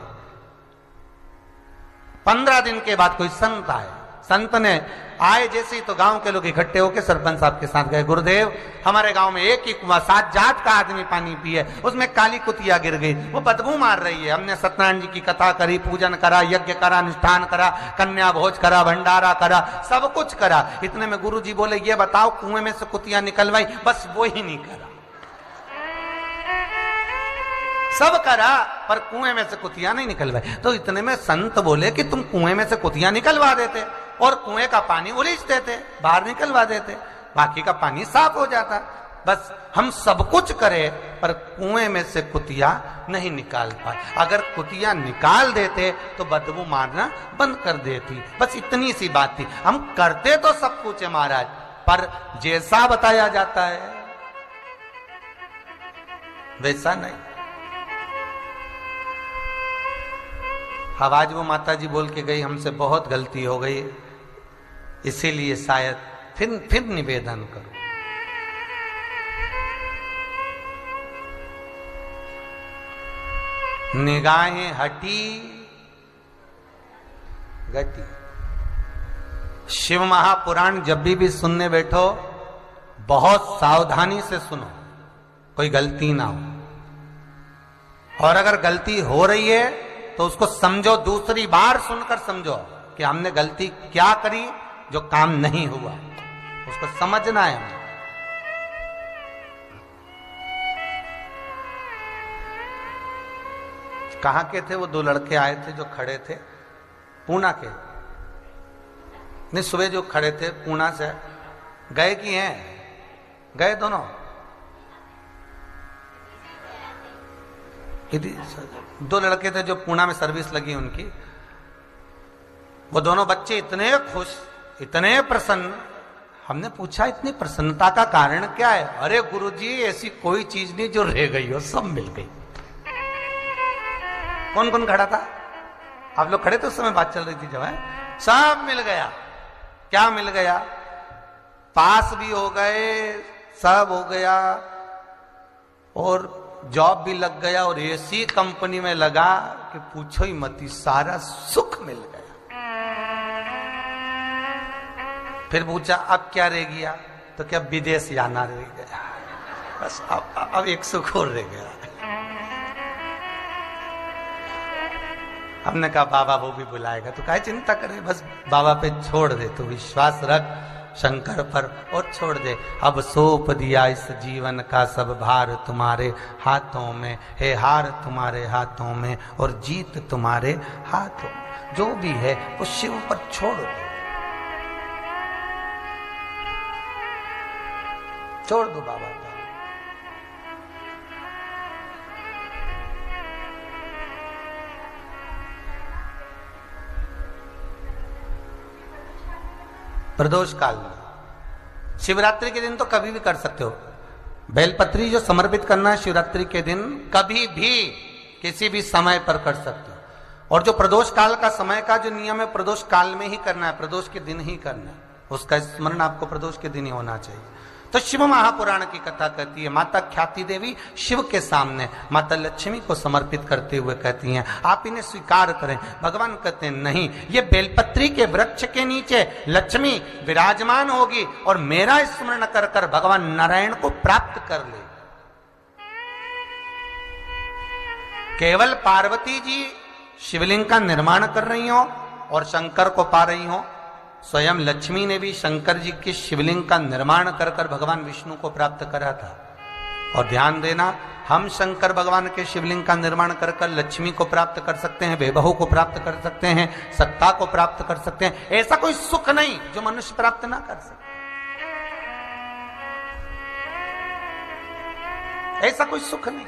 15 दिन के बाद कोई संत आए, संत ने आए जैसे ही तो गांव के लोग इकट्ठे होकर सरपंच साहब के साथ गए, गुरुदेव हमारे गांव में एक ही कुआं 7 जात का आदमी पानी पिए, उसमें काली कुतिया गिर गई, वो बदबू मार रही है। हमने सत्यनारायण जी की कथा करी, पूजन करा, यज्ञ करा, अनुष्ठान करा, कन्या भोज करा, भंडारा करा, सब कुछ करा। इतने में गुरु जी बोले ये बताओ कुएं में से कुतिया निकलवाई? बस वो ही नहीं करा, सब करा पर कुएं में से कुतिया नहीं निकलवाई। तो इतने में संत बोले कि तुम कुएं में से कुतिया निकलवा देते और कुएं का पानी उलीच देते, बाहर निकलवा देते, बाकी का पानी साफ हो जाता। बस हम सब कुछ करें पर कुएं में से कुतिया नहीं निकाल पाए। अगर कुतिया निकाल देते तो बदबू मारना बंद कर देती। बस इतनी सी बात थी। हम करते तो सब कुछ है महाराज, पर जैसा बताया जाता है वैसा नहीं। आवाज वो माता जी बोल के गई हमसे बहुत गलती हो गई, इसीलिए शायद फिर निवेदन करो। निगाहें हटी गति। शिव महापुराण जब भी सुनने बैठो बहुत सावधानी से सुनो, कोई गलती ना हो, और अगर गलती हो रही है तो उसको समझो, दूसरी बार सुनकर समझो कि हमने गलती क्या करी जो काम नहीं हुआ, उसको समझना है। कहां के थे वो 2 लड़के आए थे जो खड़े थे, पूना के, नहीं सुबह जो खड़े थे पूना से गए कि हैं? गए दोनों? 2 लड़के थे जो पूना में सर्विस लगी उनकी। वो दोनों बच्चे इतने खुश, इतने प्रसन्न। हमने पूछा इतनी प्रसन्नता का कारण क्या है? अरे गुरुजी ऐसी कोई चीज नहीं जो रह गई हो, सब मिल गई। कौन कौन खड़ा था? आप लोग खड़े थे उस समय, बात चल रही थी जब, है सब मिल गया। क्या मिल गया? पास भी हो गए, सब हो गया, और जॉब भी लग गया, और ऐसी कंपनी में लगा कि पूछो ही मत, सारा सुख मिल गया। फिर पूछा अब क्या रह गया? तो क्या विदेश जाना रह गया, बस अब एक सुख और रह गया। हमने कहा बाबा वो भी बुलाएगा, तो काहे चिंता करे, बस बाबा पे छोड़ दे, तो विश्वास रख शंकर पर और छोड़ दे। अब सौंप दिया इस जीवन का सब भार तुम्हारे हाथों में, है हार तुम्हारे हाथों में और जीत तुम्हारे हाथों में। जो भी है वो शिव पर छोड़ दो, छोड़ दो बाबा पर। प्रदोष काल में। शिवरात्रि के दिन तो कभी भी कर सकते हो। बेलपत्री जो समर्पित करना है शिवरात्रि के दिन, कभी भी किसी भी समय पर कर सकते हो। और जो प्रदोष काल का समय का जो नियम है, प्रदोष काल में ही करना है, प्रदोष के दिन ही करना है, उसका स्मरण आपको प्रदोष के दिन ही होना चाहिए। तो शिव महापुराण की कथा कहती है, माता ख्याति देवी शिव के सामने माता लक्ष्मी को समर्पित करते हुए कहती हैं, आप इन्हें स्वीकार करें। भगवान कहते हैं नहीं, ये बेलपत्री के वृक्ष के नीचे लक्ष्मी विराजमान होगी और मेरा स्मरण कर कर भगवान नारायण को प्राप्त कर ले। केवल पार्वती जी शिवलिंग का निर्माण कर रही हो और शंकर को पा रही हो, स्वयं लक्ष्मी ने भी शंकर जी के शिवलिंग का निर्माण कर कर भगवान विष्णु को प्राप्त करा था। और ध्यान देना, हम शंकर भगवान के शिवलिंग का निर्माण कर कर लक्ष्मी को प्राप्त कर सकते हैं, वैभव को प्राप्त कर सकते हैं, सत्ता को प्राप्त कर सकते हैं। ऐसा कोई सुख नहीं जो मनुष्य प्राप्त ना कर सके, ऐसा कोई सुख नहीं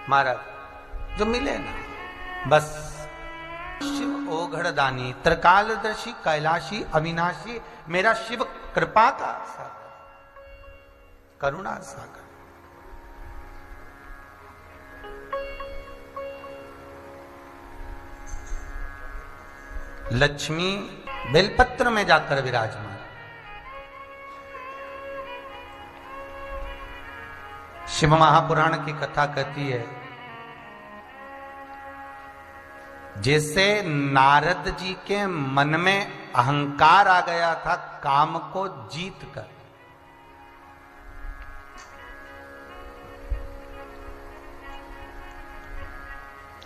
महाराज जो मिले ना। बस शिव ओघड़दानी, त्रिकालदर्शी, कैलाशी, अविनाशी, मेरा शिव कृपा का सागर, करुणा सागर। लक्ष्मी बेलपत्र में जाकर विराजमान। शिव महापुराण की कथा कहती है, जैसे नारद जी के मन में अहंकार आ गया था काम को जीत कर,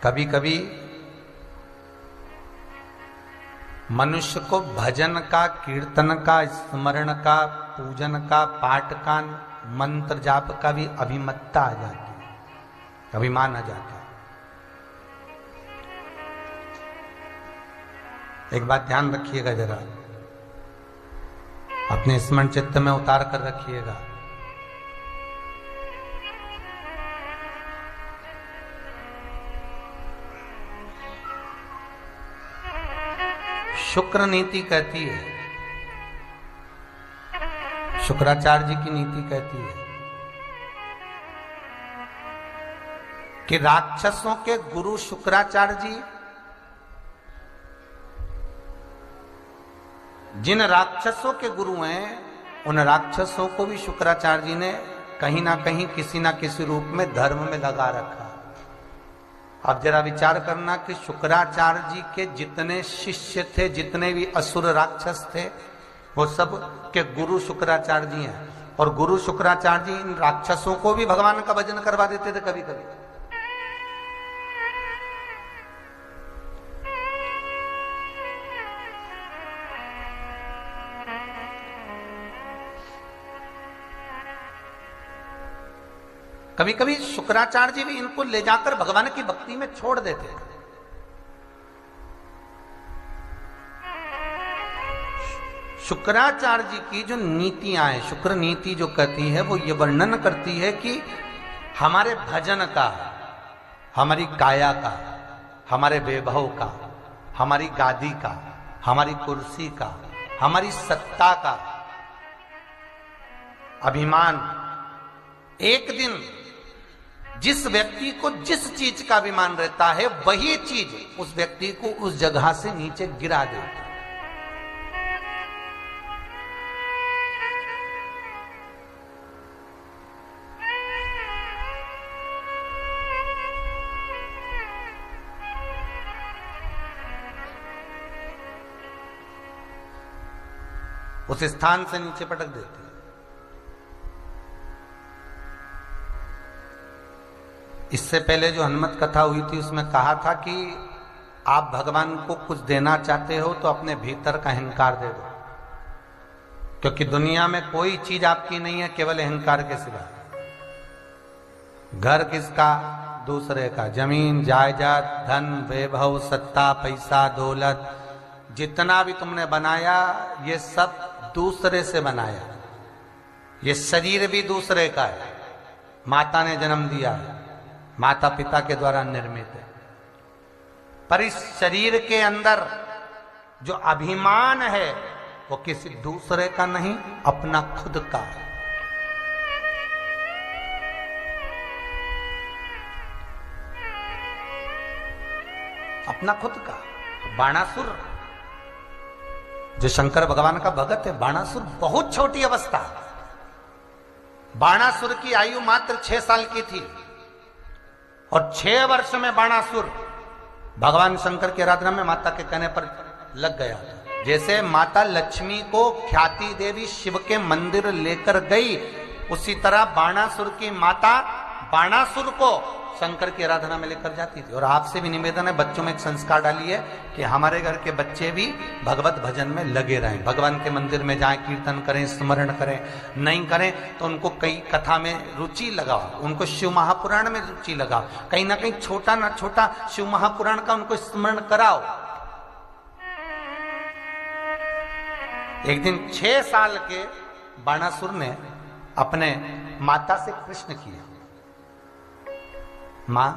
कभी कभी मनुष्य को भजन का, कीर्तन का, स्मरण का, पूजन का, पाठ का, मंत्र जाप का भी अभिमत्ता आ जाती है, अभिमान आ जाता है। एक बात ध्यान रखिएगा, जरा अपने स्मरण चित्त में उतार कर रखिएगा। शुक्र नीति कहती है, शुक्राचार्य जी की नीति कहती है कि राक्षसों के गुरु शुक्राचार्य जी, जिन राक्षसों के गुरु हैं उन राक्षसों को भी शुक्राचार्य जी ने कहीं ना कहीं किसी ना किसी रूप में धर्म में लगा रखा। अब जरा विचार करना कि शुक्राचार्य जी के जितने शिष्य थे, जितने भी असुर राक्षस थे, वो सब के गुरु शुक्राचार्य जी हैं। और गुरु शुक्राचार्य जी इन राक्षसों को भी भगवान का भजन करवा देते थे कभी कभी। कभी कभी शुक्राचार्य जी भी इनको ले जाकर भगवान की भक्ति में छोड़ देते थे। शुक्राचार्य जी की जो नीतियां हैं, शुक्र नीति जो कहती है, वो ये वर्णन करती है कि हमारे भजन का, हमारी काया का, हमारे वैभव का, हमारी गादी का, हमारी कुर्सी का, हमारी सत्ता का अभिमान, एक दिन जिस व्यक्ति को जिस चीज का अभिमान रहता है, वही चीज उस व्यक्ति को उस जगह से नीचे गिरा देता है। उस स्थान से नीचे पटक देते हैं। इससे पहले जो हनुमत कथा हुई थी उसमें कहा था कि आप भगवान को कुछ देना चाहते हो तो अपने भीतर का अहंकार दे दो, क्योंकि दुनिया में कोई चीज आपकी नहीं है केवल अहंकार के सिवा। घर किसका? दूसरे का। जमीन, जायदाद, धन, वैभव, सत्ता, पैसा, दौलत, जितना भी तुमने बनाया ये सब दूसरे से बनाया। ये शरीर भी दूसरे का है, माता ने जन्म दिया है, माता पिता के द्वारा निर्मित है। पर इस शरीर के अंदर जो अभिमान है वो किसी दूसरे का नहीं, अपना खुद का है। अपना खुद का। बाणासुर जो शंकर भगवान का भगत है, बाणासुर बहुत छोटी अवस्था। बाणासुर की आयु मात्र 6 साल की थी और 6 वर्ष में बाणासुर भगवान शंकर की आराधना में माता के कहने पर लग गया। जैसे माता लक्ष्मी को ख्याति देवी शिव के मंदिर लेकर गई, उसी तरह बाणासुर की माता बाणासुर को शंकर की आराधना में लेकर जाती थी। और आपसे भी निवेदन है, बच्चों में एक संस्कार डालिए कि हमारे घर के बच्चे भी भगवत भजन में लगे रहें, भगवान के मंदिर में जाएं, कीर्तन करें, स्मरण करें। नहीं करें तो उनको कई कथा में रुचि लगाओ, उनको शिव महापुराण में रुचि लगाओ, कहीं ना कहीं छोटा ना छोटा शिव महापुराण का उनको स्मरण कराओ। एक दिन 6 साल के बाणासुर ने अपने माता से प्रश्न किया, मां,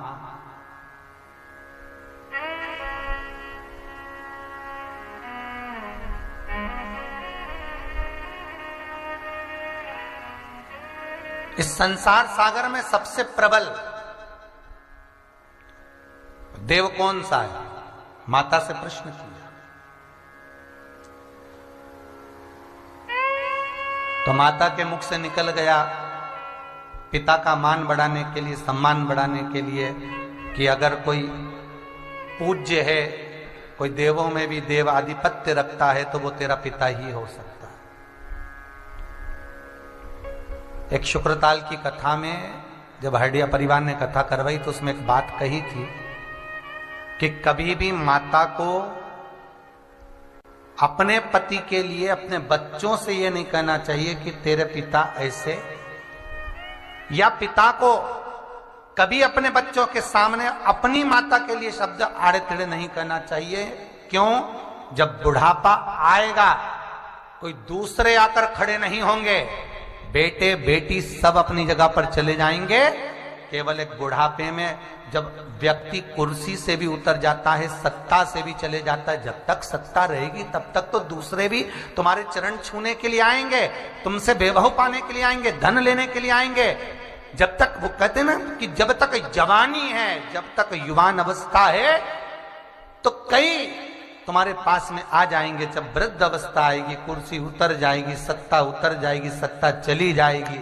इस संसार सागर में सबसे प्रबल देव कौन सा है? माता से प्रश्न किया। तो माता के मुख से निकल गया, पिता का मान बढ़ाने के लिए, सम्मान बढ़ाने के लिए, कि अगर कोई पूज्य है, कोई देवों में भी देव आधिपत्य रखता है, तो वो तेरा पिता ही हो सकता है। एक शुक्रताल की कथा में जब हरडिया परिवार ने कथा करवाई तो उसमें एक बात कही थी कि कभी भी माता को अपने पति के लिए अपने बच्चों से यह नहीं कहना चाहिए कि तेरे पिता ऐसे, या पिता को कभी अपने बच्चों के सामने अपनी माता के लिए शब्द आड़े टेढ़े नहीं कहना चाहिए। क्यों? जब बुढ़ापा आएगा कोई दूसरे आकर खड़े नहीं होंगे, बेटे बेटी सब अपनी जगह पर चले जाएंगे। केवल एक बुढ़ापे में जब व्यक्ति कुर्सी से भी उतर जाता है, सत्ता से भी चले जाता है, जब तक सत्ता रहेगी तब तक तो दूसरे भी तुम्हारे चरण छूने के लिए आएंगे, तुमसे बेबहू पाने के लिए आएंगे, धन लेने के लिए आएंगे। जब तक वो कहते ना कि जब तक जवानी है, जब तक युवान अवस्था है, तो कई तुम्हारे पास में आ जाएंगे। जब वृद्ध अवस्था आएगी, कुर्सी उतर जाएगी, सत्ता उतर जाएगी, सत्ता चली जाएगी,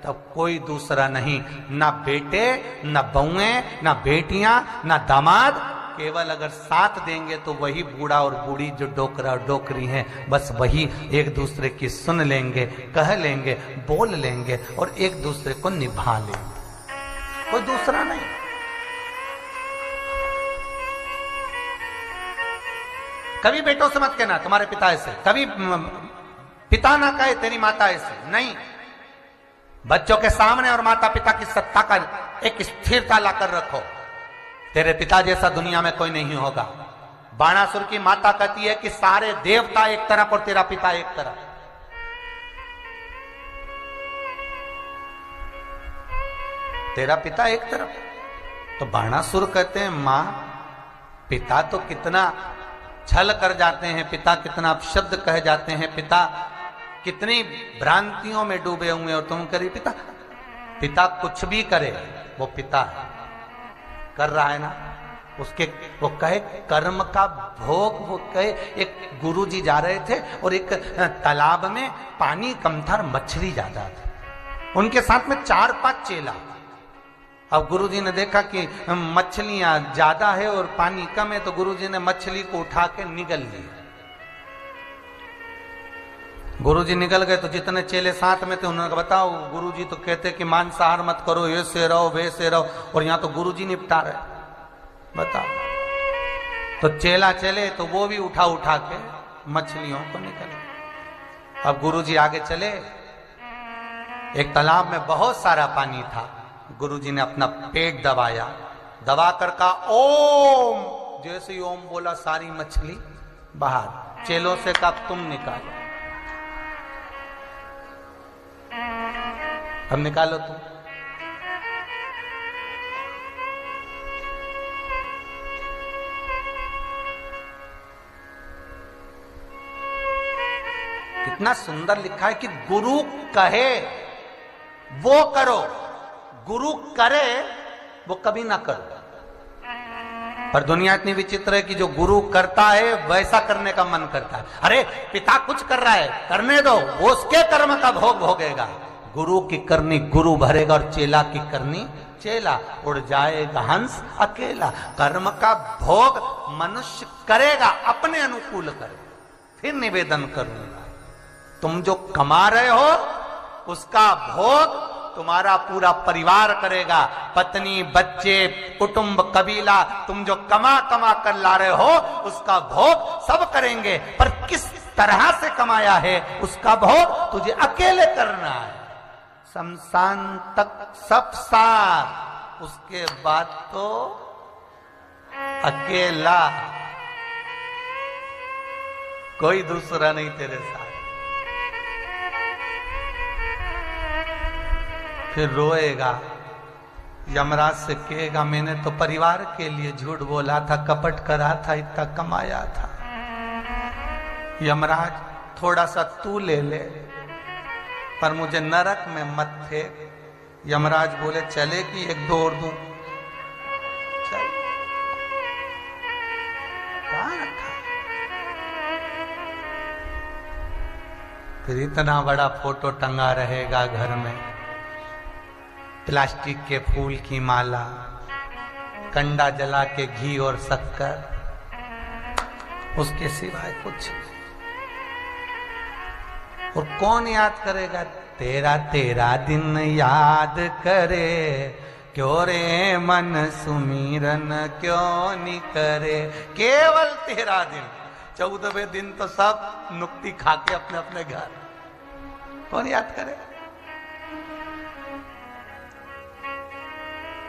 तब कोई दूसरा नहीं, ना बेटे, ना बहुएं, ना बेटियां, ना दामाद, केवल अगर साथ देंगे तो वही बूढ़ा और बूढ़ी जो डोकरा और डोकरी हैं, बस वही एक दूसरे की सुन लेंगे, कह लेंगे, बोल लेंगे और एक दूसरे को निभा लेंगे, कोई दूसरा नहीं। कभी बेटों से मत कहना तुम्हारे पिता ऐसे, कभी पिता ना कहे तेरी माता ऐसे, नहीं। बच्चों के सामने और माता पिता की सत्ता का एक स्थिरता लाकर रखो। तेरे पिता जैसा दुनिया में कोई नहीं होगा। बाणासुर की माता कहती है कि सारे देवता एक तरफ और तेरा पिता एक तरफ। तेरा पिता एक तरफ। तो बाणासुर कहते हैं, मां, पिता तो कितना छल कर जाते हैं, पिता कितना अपशब्द कह जाते हैं, पिता कितनी भ्रांतियों में डूबे हुए, और तुम करी पिता। पिता कुछ भी करे, वो पिता है, कर रहा है ना, उसके वो कहे कर्म का भोग। वो कहे, एक गुरुजी जा रहे थे और एक तालाब में पानी कम था, मछली ज्यादा थी, उनके साथ में 4-5 चेला। अब गुरुजी ने देखा कि मछलियां ज्यादा है और पानी कम है, तो गुरुजी ने मछली को उठा के निगल ली। गुरुजी निकल गए तो जितने चेले साथ में थे उन्होंने बताओ, गुरुजी तो कहते कि मांसाहार मत करो, ऐसे रहो वैसे रहो, और यहां तो गुरुजी निपटा रहे, बताओ। तो चेला चले तो वो भी उठा उठा के मछलियों को निकले। अब गुरुजी आगे चले, एक तालाब में बहुत सारा पानी था। गुरुजी ने अपना पेट दबाया, दबा कर कहा ओम, जैसे ही ओम बोला सारी मछली बाहर। चेलों से कहा तुम निकालो, अब निकालो तुम। कितना सुंदर लिखा है कि गुरु कहे वो करो, गुरु करे वो कभी ना करो। पर दुनिया इतनी विचित्र है कि जो गुरु करता है वैसा करने का मन करता है। अरे पिता कुछ कर रहा है, करने दो, वो उसके कर्म का भोग भोगेगा। गुरु की करनी गुरु भरेगा और चेला की करनी चेला। उड़ जाएगा हंस अकेला। कर्म का भोग मनुष्य करेगा, अपने अनुकूल करे। फिर निवेदन करूंगा, तुम जो कमा रहे हो उसका भोग तुम्हारा पूरा परिवार करेगा, पत्नी, बच्चे, कुटुंब, कबीला। तुम जो कमा कमा कर ला रहे हो उसका भोग सब करेंगे, पर किस तरह से कमाया है उसका भोग तुझे अकेले करना है। शमशान तक सब साथ, उसके बाद तो अकेला, कोई दूसरा नहीं तेरे साथ। फिर रोएगा, यमराज से कहेगा मैंने तो परिवार के लिए झूठ बोला था, कपट करा था, इतना कमाया था। यमराज थोड़ा सा तू ले ले, पर मुझे नरक में मत थे। यमराज बोले चले कि एक दो और दूं। चल, कहां रखा? फिर इतना बड़ा फोटो टंगा रहेगा घर में, प्लास्टिक के फूल की माला, कंडा जला के घी और शक्कर, उसके सिवाय कुछ। और कौन याद करेगा? तेरा तेरा दिन याद करे, क्यों रे मन सुमिरन क्यों नहीं करे। केवल तेरा दिन, 14वें दिन तो सब नुक्ति खा के अपने अपने घर। कौन याद करे?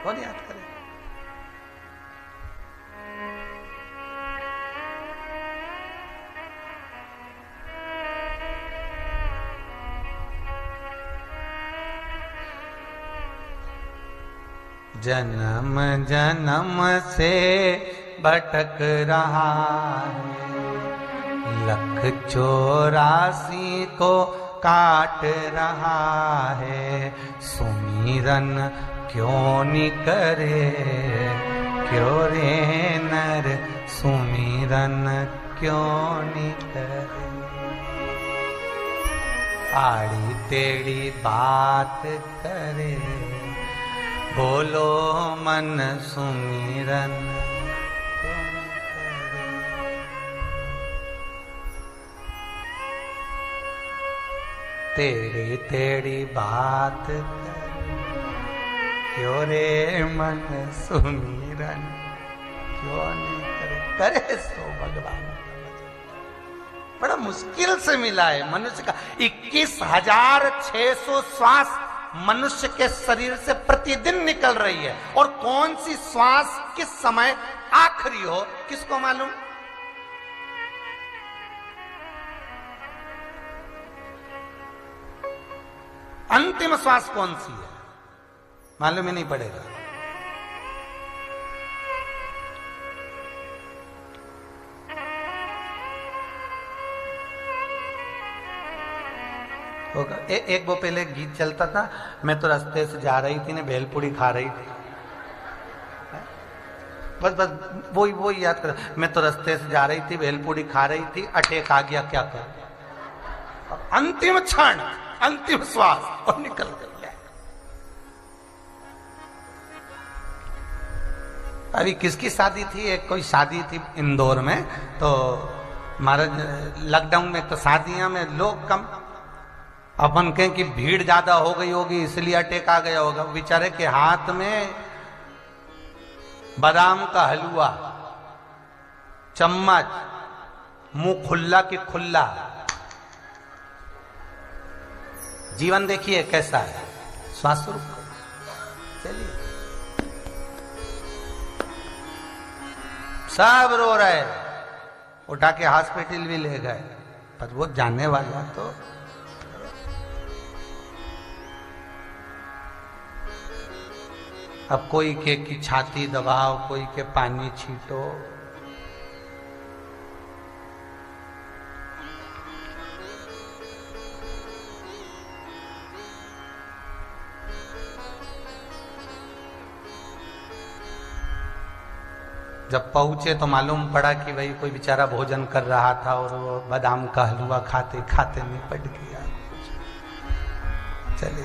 कौन याद करे? जन्म जन्म से भटक रहा है, 184 को काट रहा है। सुमिरन क्यों नहीं करे, क्यों रे नर सुमिरन क्यों नहीं करे। आड़ी टेढ़ी बात करे, बोलो मन सुमिरन क्यों नहीं करे। टेढ़ी टेढ़ी बात करे, क्यों रे मन सुमिरन क्यों नहीं करे। करे सो भगवान। बड़ा मुश्किल से मिला है मनुष्य का। 21,600 श्वास मनुष्य के शरीर से प्रतिदिन निकल रही है, और कौन सी श्वास किस समय आखिरी हो किसको मालूम? अंतिम श्वास कौन सी है मालूम ही नहीं पड़ेगा। होगा। एक वो पहले गीत चलता था, मैं तो रास्ते से जा रही थी ने भेलपुड़ी खा रही थी। बस बस वही याद कर। मैं तो रास्ते से जा रही थी, भेलपुड़ी खा रही थी, अटैक आ गया, क्या कर। अंतिम क्षण, अंतिम श्वास और निकल गया। अभी किसकी शादी थी? एक कोई शादी थी इंदौर में, तो महाराज लॉकडाउन में तो शादियां में लोग कम, अपन कहें कि भीड़ ज्यादा हो गई होगी इसलिए अटैक आ गया होगा। बेचारे के हाथ में बादाम का हलवा, चम्मच, मुंह खुल्ला की खुल्ला। जीवन देखिए कैसा है, श्वास रुक। चलिए, सब रो रहे, उठा के हॉस्पिटल भी ले गए, पर वो जाने वाला तो अब कोई के की छाती दबाओ, कोई के पानी छीटो। जब पहुंचे तो मालूम पड़ा कि भाई कोई बेचारा भोजन कर रहा था और वो बादाम का हलवा खाते खाते निपट गया। चले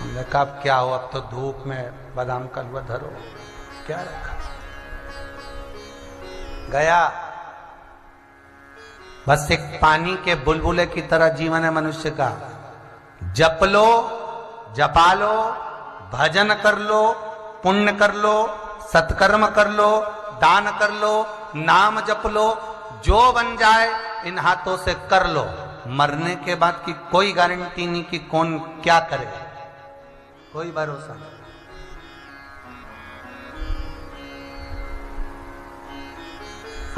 हमने कहा अब क्या हो, अब तो धूप में बादाम का हलवा धरो, क्या रखा। गया। बस एक पानी के बुलबुले की तरह जीवन है मनुष्य का। जप लो, जपा लो, भजन कर लो, पुण्य कर लो, सत्कर्म कर लो, दान कर लो, नाम जप लो, जो बन जाए इन हाथों से कर लो। मरने के बाद की कोई गारंटी नहीं कि कौन क्या करे, कोई भरोसा नहीं।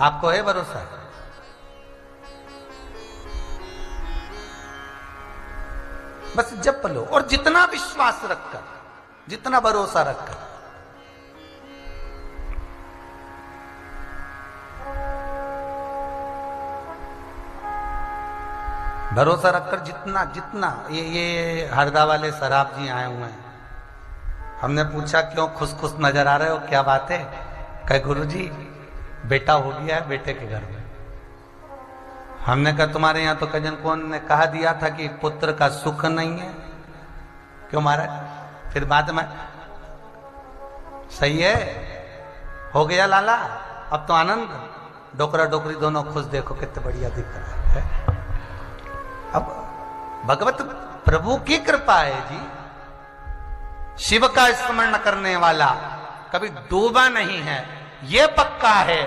आपको है भरोसा? बस जप लो, और जितना विश्वास रखकर, जितना भरोसा रखकर। भरोसा रखकर जितना जितना ये हरदा वाले शराब जी आए हुए हैं। हमने पूछा क्यों खुश खुश नजर आ रहे हो, क्या बात है? कहे गुरुजी बेटा हो गया है बेटे के घर में। हमने कहा तुम्हारे यहाँ तो कजन कौन ने कहा दिया था कि पुत्र का सुख नहीं है। क्यों महाराज? फिर बाद में सही है, हो गया लाला, अब तो आनंद। डोकरा डोकरी दोनों खुश, देखो कितने बढ़िया दिख रहा है। अब भगवत प्रभु की कृपा है जी। शिव का स्मरण करने वाला कभी डूबा नहीं है, ये पक्का है।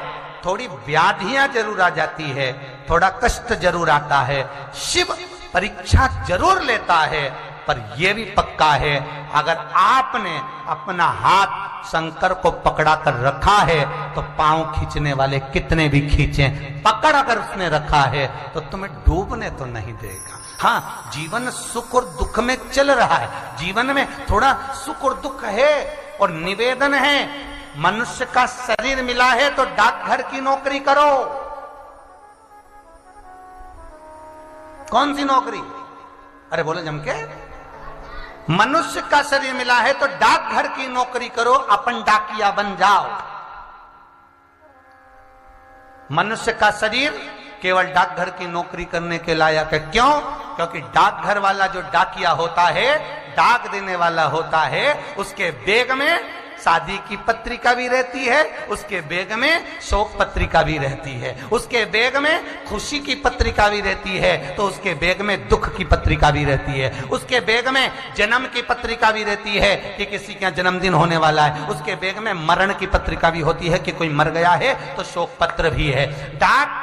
थोड़ी व्याधियां जरूर आ जाती है, थोड़ा कष्ट जरूर आता है, शिव परीक्षा जरूर लेता है, पर यह भी पक्का है अगर आपने अपना हाथ शंकर को पकड़ा कर रखा है तो पांव खींचने वाले कितने भी खींचें, पकड़ अगर उसने रखा है तो तुम्हें डूबने तो नहीं देगा। हाँ, जीवन सुख और दुख में चल रहा है, जीवन में थोड़ा सुख और दुख है। और निवेदन है, मनुष्य का शरीर मिला है तो डाकघर की नौकरी करो। कौन सी नौकरी? अरे बोलो जम के। मनुष्य का शरीर मिला है तो डाकघर की नौकरी करो, अपन डाकिया बन जाओ। मनुष्य का शरीर केवल डाकघर की नौकरी करने के लायक है। क्यों? क्योंकि डाकघर वाला जो डाकिया होता है, डाक देने वाला होता है, उसके बैग में शादी की पत्रिका भी रहती है, उसके बैग में शोक पत्रिका भी रहती है, उसके बैग में खुशी की पत्रिका भी रहती है, तो उसके बैग में दुख की पत्रिका भी रहती है, उसके बैग में जन्म की पत्रिका भी रहती है कि किसी का जन्मदिन होने वाला है, उसके बैग में मरण की पत्रिका भी होती है कि कोई मर गया है, तो शोक पत्र भी है। डाक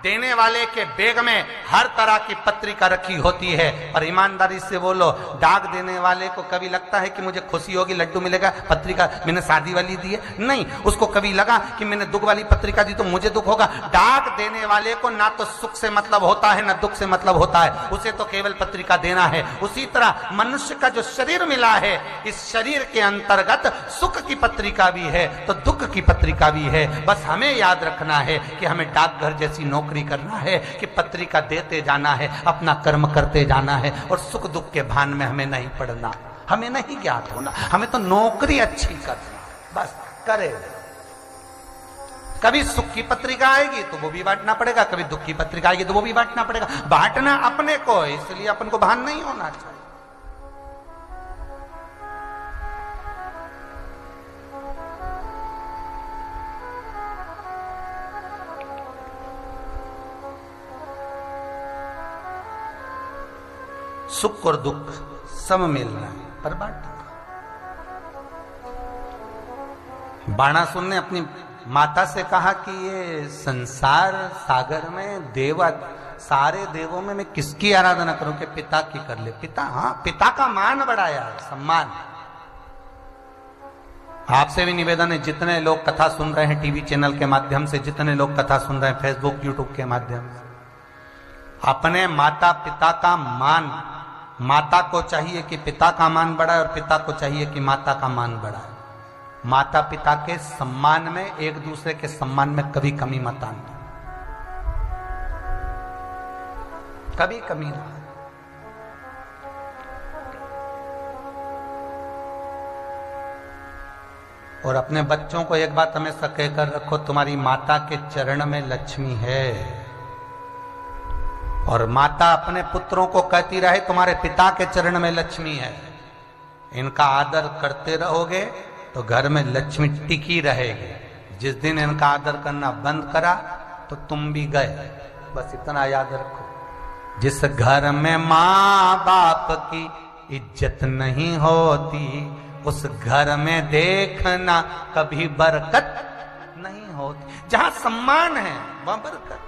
देने वाले के बैग में हर तरह की पत्रिका रखी होती है। और ईमानदारी से बोलो, डाक देने वाले को कभी लगता है कि मुझे खुशी होगी, लड्डू मिलेगा, पत्रिका मैंने शादी वाली दी है? नहीं, उसको कभी लगा कि मैंने दुख वाली पत्रिका दी तो मुझे दुख होगा। डाक देने वाले को ना तो सुख से मतलब होता है ना दुख से मतलब होता है, उसे तो केवल पत्रिका देना है। उसी तरह मनुष्य का जो शरीर मिला है, इस शरीर के अंतर्गत सुख की पत्रिका भी है तो दुख की पत्रिका भी है। बस हमें याद रखना है कि हमें डाकघर जैसी नौकरी करना है कि पत्रिका देते जाना है, अपना कर्म करते जाना है, और सुख दुख के भान में हमें नहीं पड़ना, हमें नहीं ज्ञात होना, हमें तो नौकरी अच्छी करना, बस करे। कभी सुख की पत्रिका आएगी तो वो भी बांटना पड़ेगा, कभी दुख की पत्रिका आएगी तो वो भी बांटना पड़ेगा। बांटना अपने को, इसलिए अपन को भान नहीं होना चाहिए। सुख और दुख सब मिलना है, पर बांटना। बाणासुर ने अपनी माता से कहा कि ये संसार सागर में देवा, सारे देवों में मैं किसकी आराधना करूं कि पिता की कर ले। पिता, हाँ, पिता का मान बढ़ाया है, सम्मान। आपसे भी निवेदन है, जितने लोग कथा सुन रहे हैं टीवी चैनल के माध्यम से, जितने लोग कथा सुन रहे हैं फेसबुक यूट्यूब के माध्यम से, अपने माता पिता का मान, माता को चाहिए कि पिता का मान बढ़ाए और पिता को चाहिए कि माता का मान बढ़ाए। माता पिता के सम्मान में, एक दूसरे के सम्मान में कभी कमी मत आना, कभी कमी ना। और अपने बच्चों को एक बात हमेशा कहकर रखो, तुम्हारी माता के चरण में लक्ष्मी है। और माता अपने पुत्रों को कहती रहे तुम्हारे पिता के चरण में लक्ष्मी है। इनका आदर करते रहोगे तो घर में लक्ष्मी टिकी रहेगी। जिस दिन इनका आदर करना बंद करा तो तुम भी गए। बस इतना याद रखो। जिस घर में माँ बाप की इज्जत नहीं होती, उस घर में देखना कभी बरकत नहीं होती। जहां सम्मान है वहां बरकत,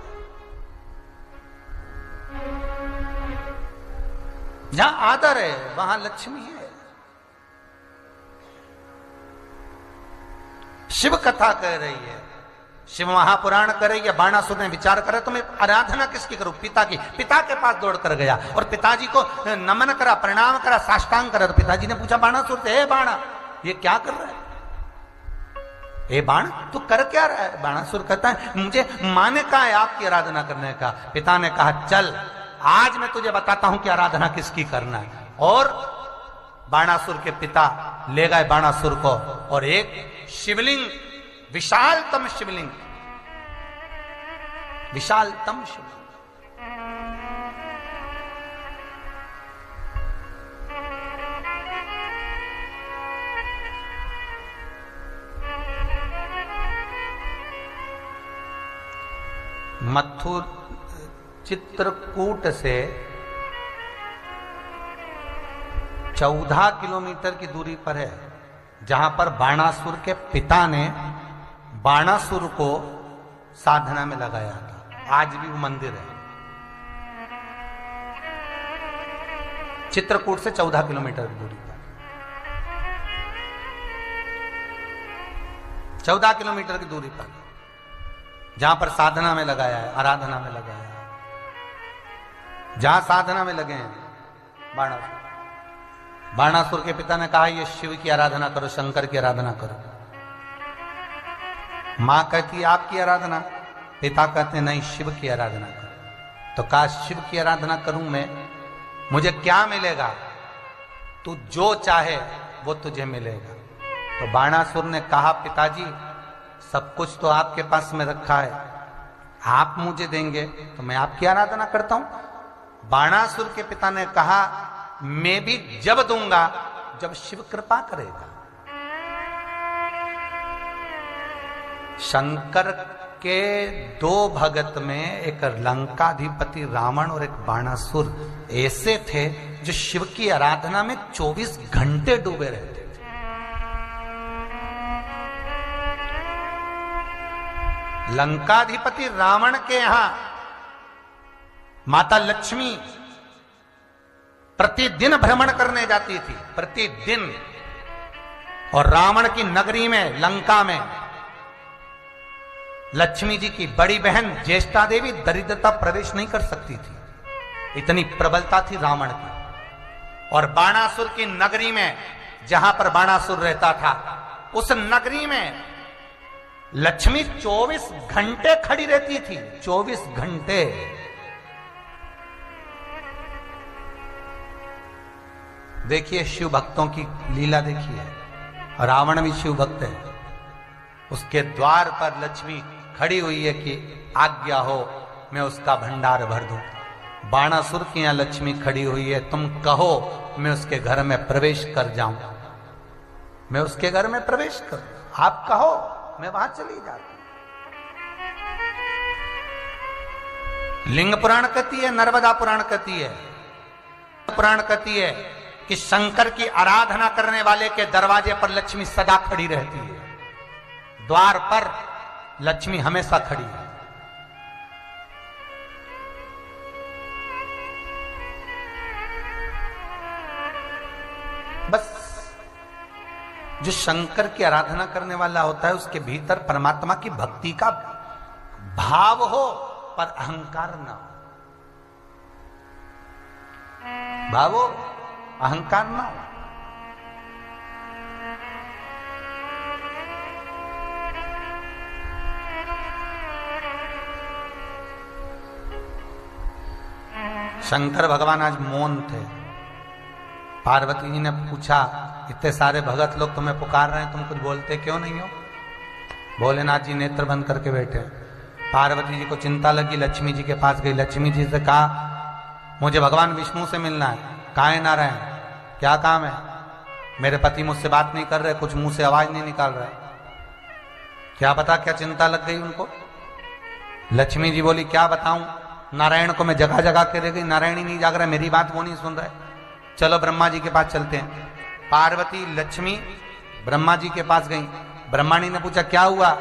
जहां आदर है वहां लक्ष्मी है। शिव कथा कह रही है, शिव महापुराण कह रही है। बाणासुर ने विचार करे तो मैं आराधना किसकी करूं? पिता की। पिता के पास दौड़ कर गया और पिताजी को नमन करा, प्रणाम करा, साष्टांग करा। तो पिताजी ने पूछा बाणासुर से, हे बाणा ये क्या कर रहा है? ए बाण तू कर क्या रहा है? बाणासुर कहता है मुझे मां ने कहा है आपकी आराधना करने का। पिता ने कहा चल आज मैं तुझे बताता हूं कि आराधना किसकी करना है। और बाणासुर के पिता ले गए बाणासुर को और एक शिवलिंग, विशालतम शिवलिंग, विशालतम शिवलिंग, मथुर चित्रकूट से 14 किलोमीटर की दूरी पर है, जहां पर बाणासुर के पिता ने बाणासुर को साधना में लगाया था। आज भी वो मंदिर है। चित्रकूट से 14 किलोमीटर की दूरी पर, 14 किलोमीटर की दूरी पर, जहां पर साधना में लगाया है, आराधना में लगाया है। जहां साधना में लगे हैं बाणासुर। बाणासुर के पिता ने कहा ये शिव की आराधना करो, शंकर की आराधना करो। मां कहती है आपकी आराधना, पिता कहते नहीं शिव की आराधना करो। तो कहा शिव की आराधना करूं मैं, मुझे क्या मिलेगा? तू जो चाहे वो तुझे मिलेगा। तो बाणासुर ने कहा पिताजी सब कुछ तो आपके पास में रखा है, आप मुझे देंगे तो मैं आपकी आराधना करता हूं। बाणासुर के पिता ने कहा मैं भी जब दूंगा जब शिव कृपा करेगा। शंकर के 2 भगत में एक लंकाधिपति रावण और एक बाणासुर ऐसे थे जो शिव की आराधना में 24 घंटे डूबे रहते थे। लंकाधिपति रावण के यहां माता लक्ष्मी प्रतिदिन भ्रमण करने जाती थी, प्रतिदिन। और रावण की नगरी में, लंका में, लक्ष्मी जी की बड़ी बहन ज्येष्ठा देवी दरिद्रता प्रवेश नहीं कर सकती थी, इतनी प्रबलता थी रावण की। और बाणासुर की नगरी में, जहां पर बाणासुर रहता था, उस नगरी में लक्ष्मी 24 घंटे खड़ी रहती थी, 24 घंटे। देखिए शिव भक्तों की लीला देखिए। रावण भी शिव भक्त है, उसके द्वार पर लक्ष्मी खड़ी हुई है कि आज्ञा हो मैं उसका भंडार भर दूं। बाणासुर की यहां लक्ष्मी खड़ी हुई है, तुम कहो मैं उसके घर में प्रवेश कर जाऊं, मैं उसके घर में प्रवेश कर, आप कहो मैं वहां चली जाती। लिंग पुराण कहती है, नर्मदा पुराण कहती है, पुराण कहती है कि शंकर की आराधना करने वाले के दरवाजे पर लक्ष्मी सदा खड़ी रहती है। द्वार पर लक्ष्मी हमेशा खड़ी है। बस जो शंकर की आराधना करने वाला होता है उसके भीतर परमात्मा की भक्ति का भाव हो, पर अहंकार ना हो। भाव हो, अहंकार ना हो। शंकर भगवान आज मौन थे, पार्वती जी ने पूछा, इतने सारे भगत लोग तुम्हें पुकार रहे हैं, तुम कुछ बोलते क्यों नहीं हो? भोलेनाथ जी नेत्र बंद करके बैठे। पार्वती जी को चिंता लगी, लक्ष्मी जी के पास गई। लक्ष्मी जी से कहा, मुझे भगवान विष्णु से मिलना है। कहाँ है नारायण? क्या काम है? मेरे पति मुझसे बात नहीं कर रहे, कुछ मुंह से आवाज नहीं निकाल रहे। क्या पता क्या चिंता लग गई उनको। लक्ष्मी जी बोली, क्या बताऊं, नारायण को मैं जगह जगह के रह गई, नारायण ही नहीं जाग रहा, मेरी बात वो नहीं सुन रहा है। चलो ब्रह्मा जी के पास चलते हैं। पार्वती लक्ष्मी ब्रह्मा जी के पास गई। ब्रह्मा जी ने पूछा, क्या हुआ?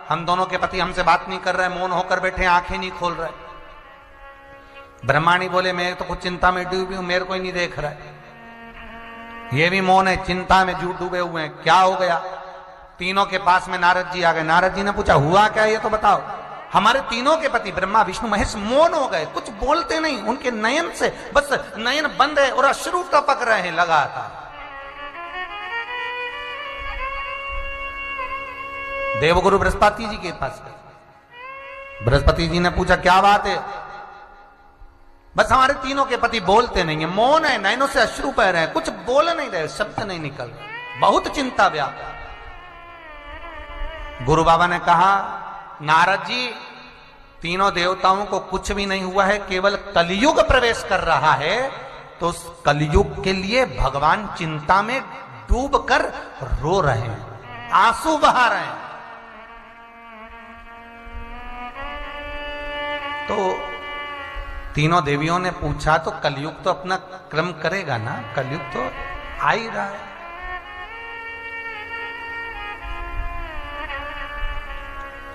हम दोनों के पति हमसे बात नहीं कर रहे, मौन होकर बैठे, आंखें नहीं खोल रहे। ब्रह्माणी बोले, मैं तो कुछ चिंता में डूबी हूं, मेरे को ही नहीं देख रहा है। ये भी मौन है, चिंता में डूबे हुए हैं, क्या हो गया? तीनों के पास में नारद जी आ गए। नारद जी ने पूछा, हुआ क्या ये तो बताओ। हमारे तीनों के पति ब्रह्मा विष्णु महेश मौन हो गए, कुछ बोलते नहीं, उनके नयन से बस नयन बंद है और अश्रु टपक रहे हैं लगातार। देवगुरु बृहस्पति जी के पास गए। बृहस्पति जी ने पूछा, क्या बात है? बस हमारे तीनों के पति बोलते नहीं है, मौन है, नयनों से अश्रु बह रहे हैं, कुछ बोल नहीं रहे, शब्द नहीं निकल रहे, बहुत चिंता व्याप्त। गुरु बाबा ने कहा, नारद जी, तीनों देवताओं को कुछ भी नहीं हुआ है, केवल कलयुग प्रवेश कर रहा है, तो उस कलयुग के लिए भगवान चिंता में डूबकर रो रहे हैं, आंसू बहा रहे हैं। तो तीनों देवियों ने पूछा, तो कलयुग तो अपना क्रम करेगा ना, कलयुग तो आ ही रहा है।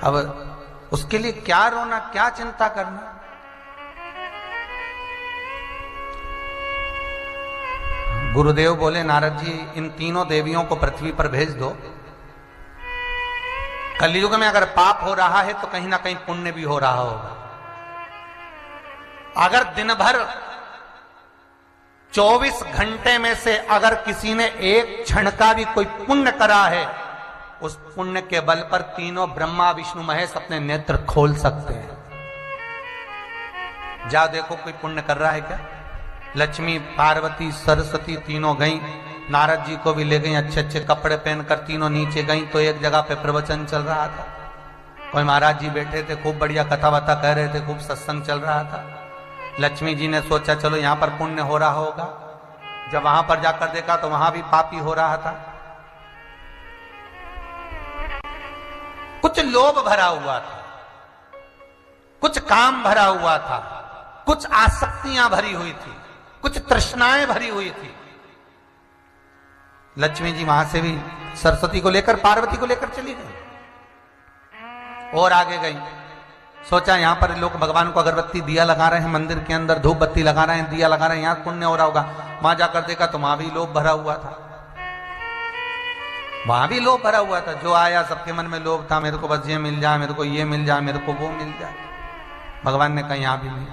अब उसके लिए क्या रोना, क्या चिंता करना? गुरुदेव बोले, नारद जी, इन तीनों देवियों को पृथ्वी पर भेज दो। कलयुग में अगर पाप हो रहा है तो कहीं ना कहीं पुण्य भी हो रहा होगा। अगर दिन भर 24 घंटे में से अगर किसी ने एक क्षण का भी कोई पुण्य करा है, उस पुण्य के बल पर तीनों ब्रह्मा विष्णु महेश अपने नेत्र खोल सकते हैं। जा देखो कोई पुण्य कर रहा है क्या। लक्ष्मी, पार्वती, सरस्वती तीनों गई, नारद जी को भी ले गई, अच्छे अच्छे कपड़े पहनकर तीनों नीचे गई। तो एक जगह पे प्रवचन चल रहा था, कोई महाराज जी बैठे थे, खूब बढ़िया कथा वथा कह रहे थे, खूब सत्संग चल रहा था। लक्ष्मी जी ने सोचा, चलो यहां पर पुण्य हो रहा होगा। जब वहां पर जाकर देखा तो वहां भी पापी हो रहा था। कुछ लोभ भरा हुआ था, कुछ काम भरा हुआ था, कुछ आसक्तियां भरी हुई थी, कुछ तृष्णाएं भरी हुई थी। लक्ष्मी जी वहां से भी सरस्वती को लेकर, पार्वती को लेकर चली गई और आगे गई। सोचा यहां पर लोग भगवान को अगरबत्ती दिया लगा रहे हैं, मंदिर के अंदर धूप बत्ती लगा रहे हैं, दिया लगा रहे हैं, यहां पुण्य हो रहा होगा। वहां जाकर देखा तो वहां भी लोभ भरा हुआ था, वहां भी लोभ भरा हुआ था। जो आया सबके मन में लोभ था, मेरे को बस ये मिल जाए, मेरे को ये मिल जाए, मेरे को वो मिल जाए। भगवान ने कहा यहां भी नहीं।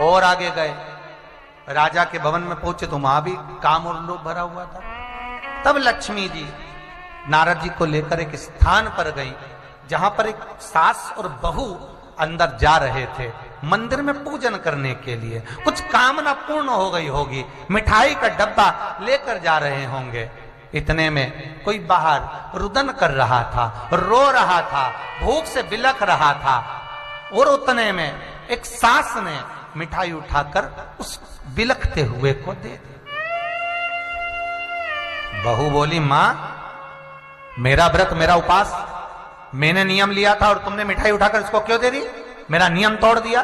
और आगे गए, राजा के भवन में पहुंचे तो वहां भी काम और लोभ भरा हुआ था। तब लक्ष्मी जी नारद जी को लेकर एक स्थान पर गई, जहां पर एक सास और बहू अंदर जा रहे थे मंदिर में पूजन करने के लिए। कुछ कामना पूर्ण हो गई होगी, मिठाई का डब्बा लेकर जा रहे होंगे। इतने में कोई बाहर रुदन कर रहा था, रो रहा था, भूख से बिलख रहा था। और उतने में एक सास ने मिठाई उठाकर उस बिलखते हुए को दे दी। बहू बोली, मां, मेरा व्रत, मेरा उपास, मैंने नियम लिया था और तुमने मिठाई उठाकर इसको क्यों दे दी? मेरा नियम तोड़ दिया।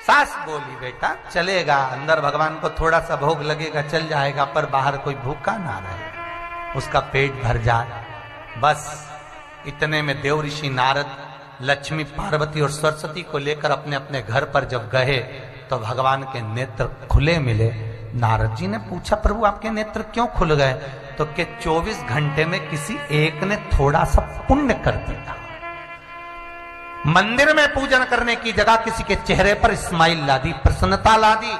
सास बोली, बेटा चलेगा, अंदर भगवान को थोड़ा सा भोग लगेगा, चल जाएगा, पर बाहर कोई भूखा ना रहे, उसका पेट भर जाए बस। इतने में देव ऋषि नारद लक्ष्मी, पार्वती और सरस्वती को लेकर अपने अपने घर पर जब गए तो भगवान के नेत्र खुले मिले। नारद जी ने पूछा, प्रभु आपके नेत्र क्यों खुल गए? तो के 24 घंटे में किसी एक ने थोड़ा सा पुण्य कर दिया। मंदिर में पूजन करने की जगह किसी के चेहरे पर स्माइल ला दी, प्रसन्नता ला दी,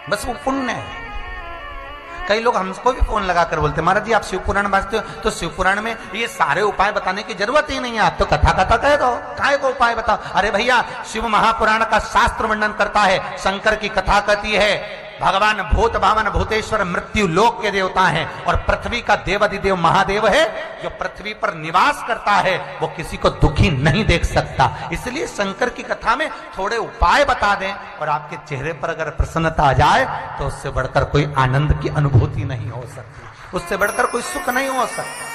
बस वो पुण्य है। कई लोग हमको भी फोन लगा कर बोलते महाराज जी आप शिव पुराण वाचते हो तो शिव पुराण में ये सारे उपाय बताने की जरूरत ही नहीं है, आप तो कथा कथा कह दो, काय को उपाय बताओ। अरे भैया शिव महापुराण का शास्त्र वर्णन करता है, शंकर की कथा कहती है, भगवान भूत भावन भूतेश्वर मृत्यु लोक के देवता हैं और पृथ्वी का देवाधिदेव महादेव है जो पृथ्वी पर निवास करता है, वो किसी को दुखी नहीं देख सकता। इसलिए शंकर की कथा में थोड़े उपाय बता दें और आपके चेहरे पर अगर प्रसन्नता आ जाए तो उससे बढ़कर कोई आनंद की अनुभूति नहीं हो सकती, उससे बढ़कर कोई सुख नहीं हो सकता।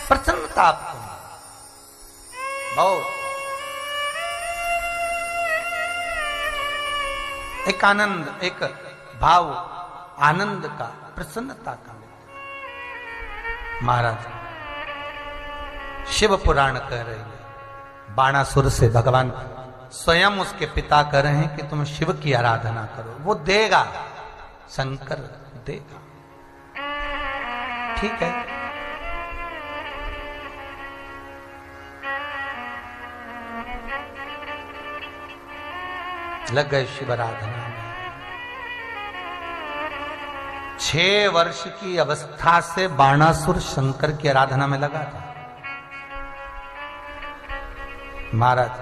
प्रसन्नता आपको बहुत एक आनंद, एक भाव आनंद का, प्रसन्नता का। महाराज शिव पुराण कह रही है, बाणासुर से भगवान स्वयं उसके पिता कह रहे हैं कि तुम शिव की आराधना करो, वो देगा, शंकर देगा। ठीक है, लग गए शिव आराधना में। 6 वर्ष की अवस्था से बाणासुर शंकर की आराधना में लगा था। महाराज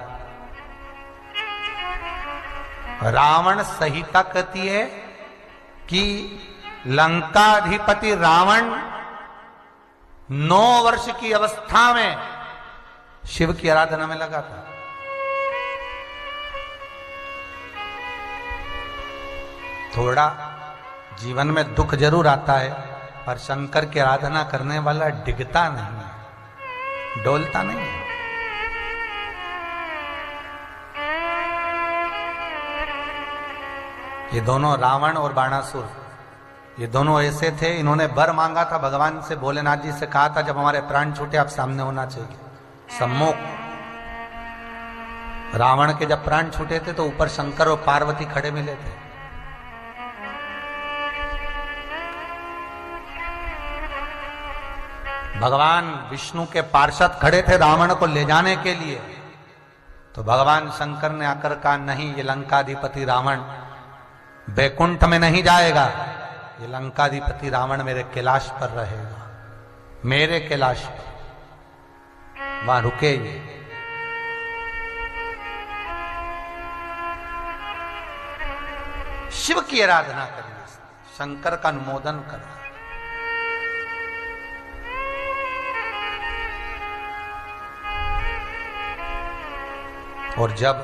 रावण संहिता कहती है कि लंकाधिपति रावण 9 वर्ष की अवस्था में शिव की आराधना में लगा था। थोड़ा जीवन में दुख जरूर आता है पर शंकर की आराधना करने वाला डिगता नहीं है, डोलता नहीं है। ये दोनों रावण और बाणासुर, ये दोनों ऐसे थे, इन्होंने वर मांगा था भगवान से, भोलेनाथ जी से कहा था जब हमारे प्राण छूटे आप सामने होना चाहिए सम्मुख। रावण के जब प्राण छूटे थे तो ऊपर शंकर और पार्वती खड़े मिले थे। भगवान विष्णु के पार्षद खड़े थे रावण को ले जाने के लिए, तो भगवान शंकर ने आकर कहा नहीं, ये लंकाधिपति रावण बैकुंठ में नहीं जाएगा, ये लंकाधिपति रावण मेरे कैलाश पर रहेगा, मेरे कैलाश पर वहां रुकेगी। शिव की आराधना करिए, शंकर का अनुमोदन करें। और जब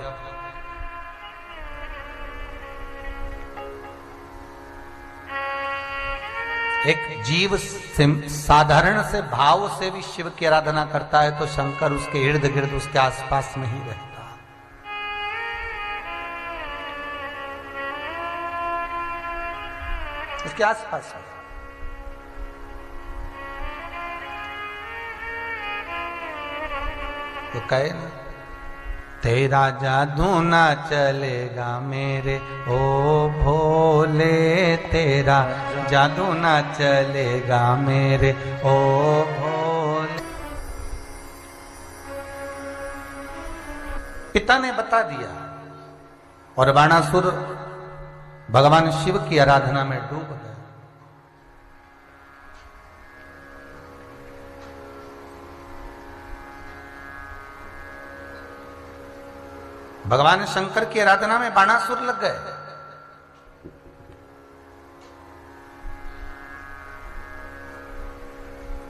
एक जीव साधारण से भाव से भी शिव की आराधना करता है तो शंकर उसके इर्द गिर्द, उसके आसपास में ही रहता है। उसके आसपास है। तो कहे ना, तेरा जादू ना चलेगा मेरे ओ भोले, तेरा जादू ना चलेगा मेरे ओ भोले। पिता ने बता दिया और बाणासुर भगवान शिव की आराधना में डूब गया। भगवान शंकर की आराधना में बाणासुर लग गए।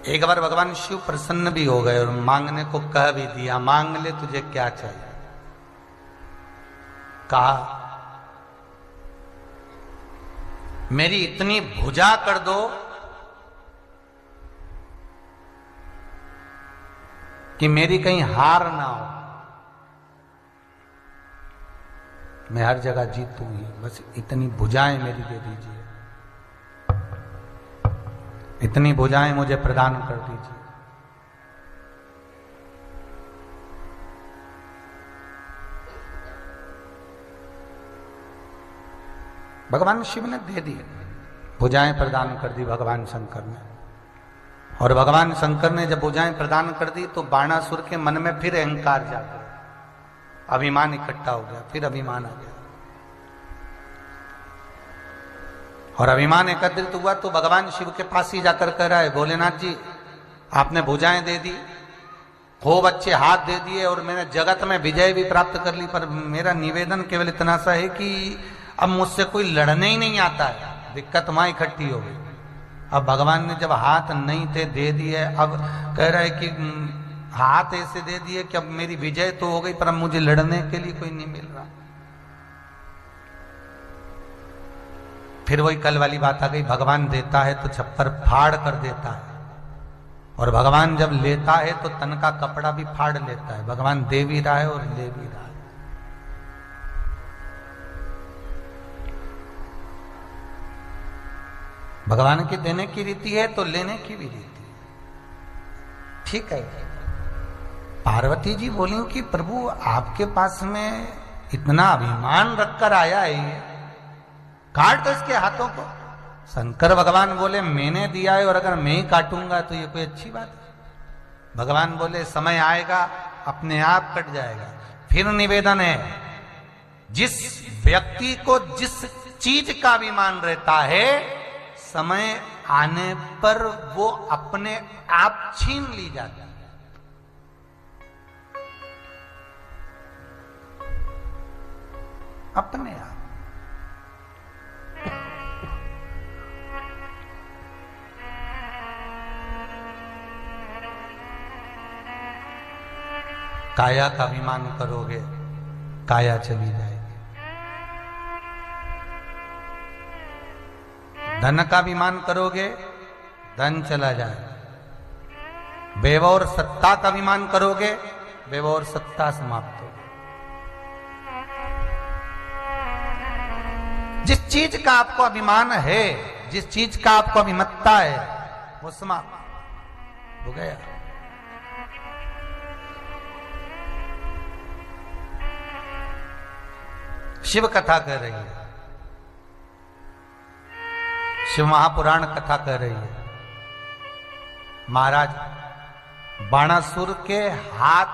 एक बार भगवान शिव प्रसन्न भी हो गए और मांगने को कह भी दिया, मांग ले तुझे क्या चाहिए। कहा मेरी इतनी भुजा कर दो कि मेरी कहीं हार ना हो, मैं हर जगह जीतूं ही, बस इतनी भुजाएं मेरी दे दीजिए, इतनी भुजाएं मुझे प्रदान कर दीजिए। भगवान शिव ने दे दी, भुजाएं प्रदान कर दी भगवान शंकर ने। और भगवान शंकर ने जब भुजाएं प्रदान कर दी तो बाणासुर के मन में फिर अहंकार जागा, अभिमान इकट्ठा हो गया, फिर अभिमान आ गया। और अभिमान एकत्रित हुआ तो भगवान शिव के पास ही जाकर कह रहा है, भोलेनाथ जी आपने भुजाएं दे दी, खूब अच्छे हाथ दे दिए और मैंने जगत में विजय भी प्राप्त कर ली, पर मेरा निवेदन केवल इतना सा है कि अब मुझसे कोई लड़ने ही नहीं आता है, दिक्कत वहां इकट्ठी हो गई। अब भगवान ने जब हाथ नहीं थे दे दिए, अब कह रहा है कि हाथ ऐसे दे दिए कि अब मेरी विजय तो हो गई पर अब मुझे लड़ने के लिए कोई नहीं मिल रहा। फिर वही कल वाली बात आ गई, भगवान देता है तो छप्पर फाड़ कर देता है, और भगवान जब लेता है तो तन का कपड़ा भी फाड़ लेता है। भगवान दे भी रहा है और ले भी रहा है। भगवान की देने की रीति है तो लेने की भी रीति है, ठीक है। पार्वती जी बोली कि प्रभु आपके पास में इतना अभिमान रखकर आया है, ये काट दो इसके हाथों को। शंकर भगवान बोले मैंने दिया है और अगर मैं ही काटूंगा तो ये कोई अच्छी बात है। भगवान बोले समय आएगा अपने आप कट जाएगा। फिर निवेदन है, जिस व्यक्ति को जिस चीज का अभिमान रहता है, समय आने पर वो अपने आप छीन ली जाती है। अपने आप। काया का अभिमान करोगे, काया चली जाएगी। धन का अभिमान करोगे, धन चला जाएगा। वैभव और सत्ता का अभिमान करोगे, वैभव और सत्ता समाप्त होगी। जिस चीज का आपको अभिमान है, जिस चीज का आपको अभिमत्ता है, वो समाप्त हो गया। शिव कथा कह रही है, शिव महापुराण कथा कह रही है। महाराज बाणासुर के हाथ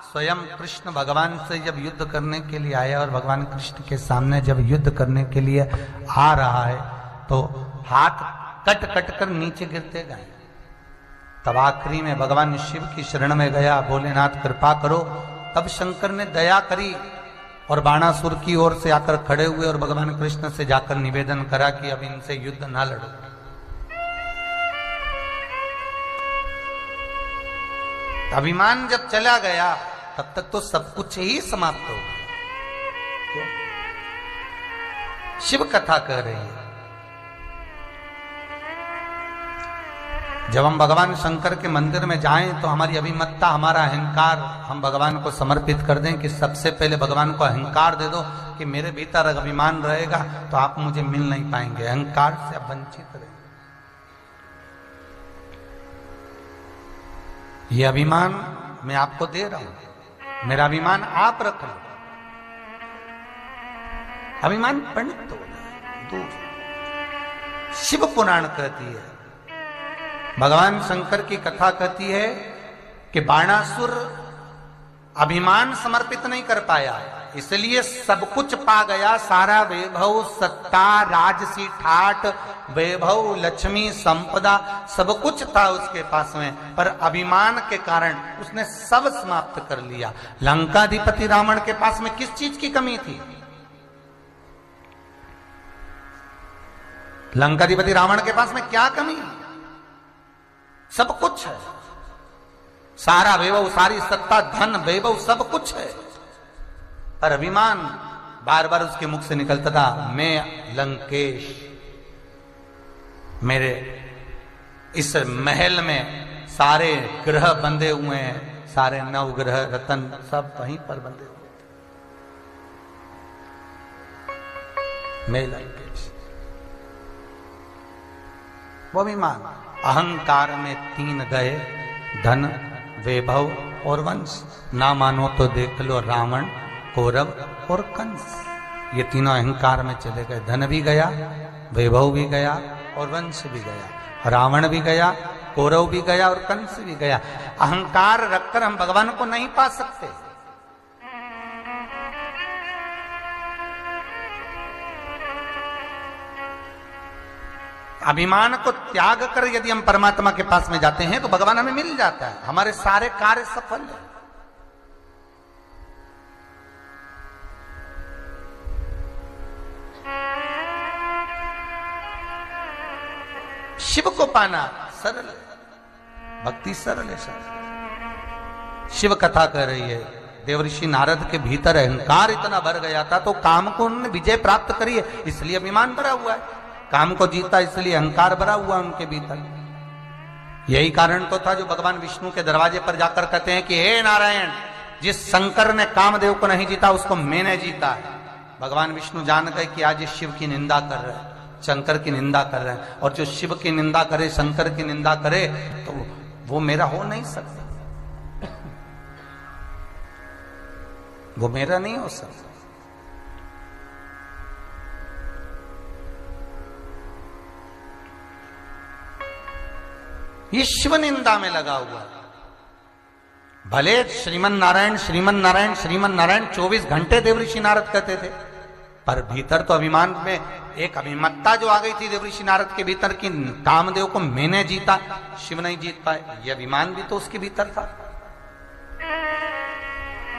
स्वयं कृष्ण भगवान से जब युद्ध करने के लिए आया और भगवान कृष्ण के सामने जब युद्ध करने के लिए आ रहा है तो हाथ कट कट कर नीचे गिरते गए। तब आखिरी में भगवान शिव की शरण में गया, भोलेनाथ कृपा करो। तब शंकर ने दया करी और बाणासुर की ओर से आकर खड़े हुए और भगवान कृष्ण से जाकर निवेदन करा कि अब इनसे युद्ध ना लड़ो। अभिमान जब चला गया तब तक तो सब कुछ ही समाप्त हो गया। शिव कथा कह रही है। जब हम भगवान शंकर के मंदिर में जाएं तो हमारी अभिमत्ता, हमारा अहंकार हम भगवान को समर्पित कर दें कि सबसे पहले भगवान को अहंकार दे दो कि मेरे भीतर अभिमान रहेगा तो आप मुझे मिल नहीं पाएंगे, अहंकार से आप वंचित रहेंगे। ये अभिमान मैं आपको दे रहा हूं, मेरा अभिमान आप रख लो। अभिमान पंडित हो दूर। शिव पुराण कहती है, भगवान शंकर की कथा कहती है कि बाणासुर अभिमान समर्पित नहीं कर पाया, इसलिए सब कुछ पा गया। सारा वैभव, सत्ता, राजसी ठाट, वैभव, लक्ष्मी, संपदा सब कुछ था उसके पास में, पर अभिमान के कारण उसने सब समाप्त कर लिया। लंकाधिपति रावण के पास में किस चीज की कमी थी? लंकाधिपति रावण के पास में क्या कमी है? सब कुछ है, सारा वैभव, सारी सत्ता, धन, वैभव सब कुछ है, पर अभिमान बार बार उसके मुख से निकलता था, मैं लंकेश, मेरे इस महल में सारे ग्रह बंधे हुए हैं, सारे नवग्रह रतन सब वहीं पर बंधे हुए थे, मैं लंकेश। वो अभिमान, अहंकार में 3 गए, धन, वैभव और वंश। ना मानो तो देख लो रावण, कौरव और कंस, ये तीनों अहंकार में चले गए। धन भी गया, वैभव भी गया और वंश भी गया। रावण भी गया, कौरव भी गया और कंस भी गया। अहंकार रखकर हम भगवान को नहीं पा सकते। अभिमान को त्याग कर यदि हम परमात्मा के पास में जाते हैं तो भगवान हमें मिल जाता है, हमारे सारे कार्य सफल है। शिव को पाना सरल है, भक्ति सरल है, सरल। शिव कथा कर रही है, देवऋषि नारद के भीतर अहंकार इतना भर गया था तो काम को उन्होंने विजय प्राप्त करी है, इसलिए अभिमान भरा हुआ है। काम को जीता इसलिए अहंकार भरा हुआ उनके भीतर। यही कारण तो था जो भगवान विष्णु के दरवाजे पर जाकर कहते हैं कि हे नारायण, जिस शंकर ने कामदेव को नहीं जीता उसको मैंने जीता है। भगवान विष्णु जान गए कि आज ये शिव की निंदा कर रहे हैं, शंकर की निंदा कर रहे हैं, और जो शिव की निंदा करे, शंकर की निंदा करे तो वो मेरा हो नहीं सकता, वो मेरा नहीं हो सकता। ये शिव निंदा में लगा हुआ। भले श्रीमन नारायण श्रीमन नारायण श्रीमन नारायण 24 घंटे देवऋषि नारद कहते थे, पर भीतर तो अभिमान में एक अभिमत्ता जो आ गई थी देवऋषि नारद के भीतर कि कामदेव को मैंने जीता, शिव नहीं जीत पाए, ये अभिमान भी तो उसके भीतर था।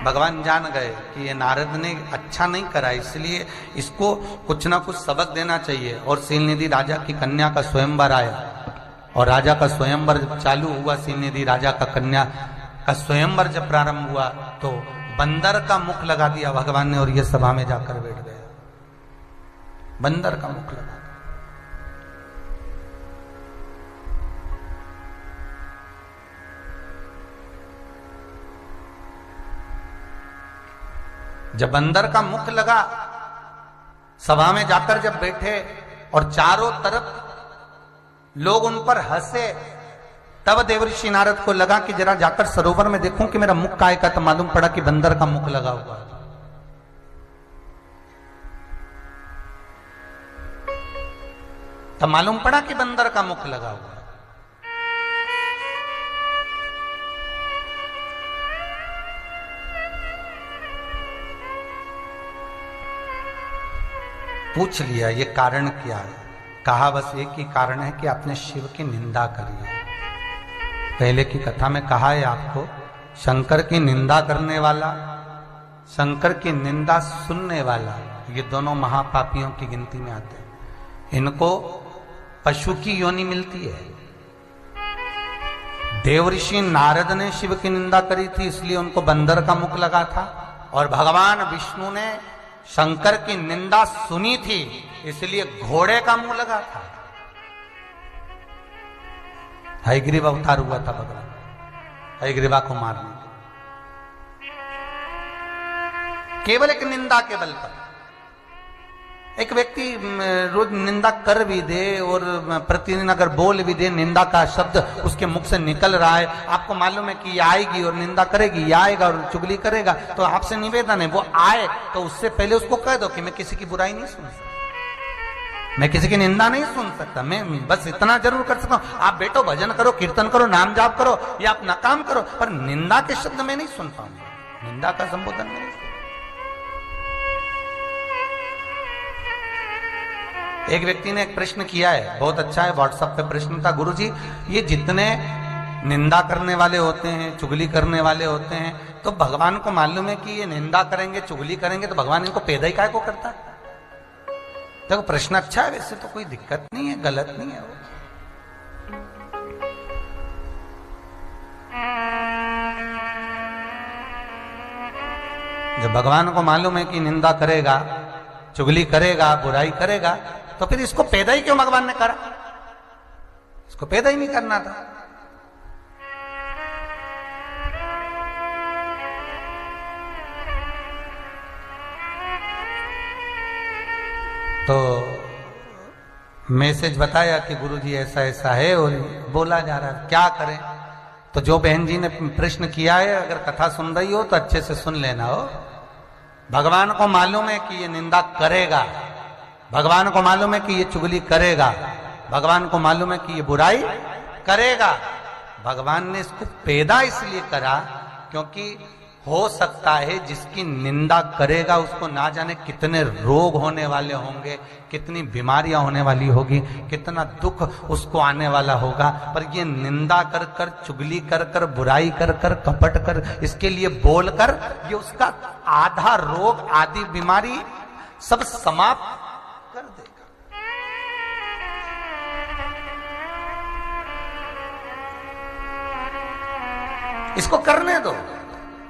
भगवान जान गए कि ये नारद ने अच्छा नहीं करा, इसलिए इसको कुछ ना कुछ सबक देना चाहिए। और सीलनिधि राजा की कन्या का स्वयंवर आया, और राजा का स्वयंवर जब चालू हुआ, सीलनिधि राजा का कन्या का स्वयंवर जब प्रारंभ हुआ तो बंदर का मुख लगा दिया भगवान ने, और ये सभा में जाकर बैठ गया। बंदर का मुख लगा। जब बंदर का मुख लगा, सभा में जाकर जब बैठे और चारों तरफ लोग उन पर हंसे, तब देवऋषि नारद को लगा कि जरा जाकर सरोवर में देखूं कि मेरा मुख काय का, तो मालूम पड़ा कि बंदर का मुख लगा हुआ। तब मालूम पड़ा कि बंदर का मुख लगा हुआ। पूछ लिया ये कारण क्या है, कहा बस एक ही कारण है कि आपने शिव की निंदा करी है। पहले की कथा में कहा है आपको, शंकर की निंदा करने वाला, शंकर की निंदा सुनने वाला, ये दोनों महापापियों की गिनती में आते हैं। इनको पशु की योनि मिलती है। देवऋषि नारद ने शिव की निंदा करी थी, इसलिए उनको बंदर का मुख लगा था, और भगवान विष्णु ने शंकर की निंदा सुनी थी, इसलिए घोड़े का मुंह लगा था। हयग्रीव अवतार हुआ था भगवान, हयग्रीवा को मारने, केवल एक निंदा के बल पर। एक व्यक्ति रोज निंदा कर भी दे और प्रतिदिन अगर बोल भी दे, निंदा का शब्द उसके मुख से निकल रहा है, आपको मालूम है कि ये आएगी और निंदा करेगी, ये आएगा और चुगली करेगा, तो आपसे निवेदन है वो आए तो उससे पहले उसको कह दो कि मैं किसी की बुराई नहीं सुन सकता, मैं किसी की निंदा नहीं सुन सकता, मैं बस इतना जरूर कर सकता हूं, आप बैठो भजन करो, कीर्तन करो, नाम जाप करो या अपना काम करो, पर निंदा के शब्द में नहीं सुन पाऊंगा, निंदा का संबोधन में नहीं। एक व्यक्ति ने एक प्रश्न किया है, बहुत अच्छा है, व्हाट्सएप पे प्रश्न था, गुरुजी ये जितने निंदा करने वाले होते हैं, चुगली करने वाले होते हैं, तो भगवान को मालूम है कि ये निंदा करेंगे, चुगली करेंगे, तो भगवान इनको पैदा ही काय को करता है? देखो प्रश्न अच्छा है, वैसे तो कोई दिक्कत नहीं है, गलत नहीं है वो। जब भगवान को मालूम है कि निंदा करेगा, चुगली करेगा, बुराई करेगा, तो फिर इसको पैदा ही क्यों भगवान ने करा? इसको पैदा ही नहीं करना था। तो मैसेज बताया कि गुरुजी ऐसा ऐसा है और बोला जा रहा है, क्या करें? तो जो बहन जी ने प्रश्न किया है, अगर कथा सुन रही हो तो अच्छे से सुन लेना हो। भगवान को मालूम है कि ये निंदा करेगा, भगवान को मालूम है कि ये चुगली करेगा, भगवान को मालूम है कि ये बुराई करेगा। भगवान ने इसको पैदा इसलिए करा क्योंकि हो सकता है जिसकी निंदा करेगा उसको ना जाने कितने रोग होने वाले होंगे, कितनी बीमारियां होने वाली होगी, कितना दुख उसको आने वाला होगा, पर ये निंदा कर कर, चुगली कर कर, बुराई कर कर, कपट कर, इसके लिए बोल कर ये उसका आधा रोग आदि बीमारी सब समाप्त कर देगा। इसको करने दो,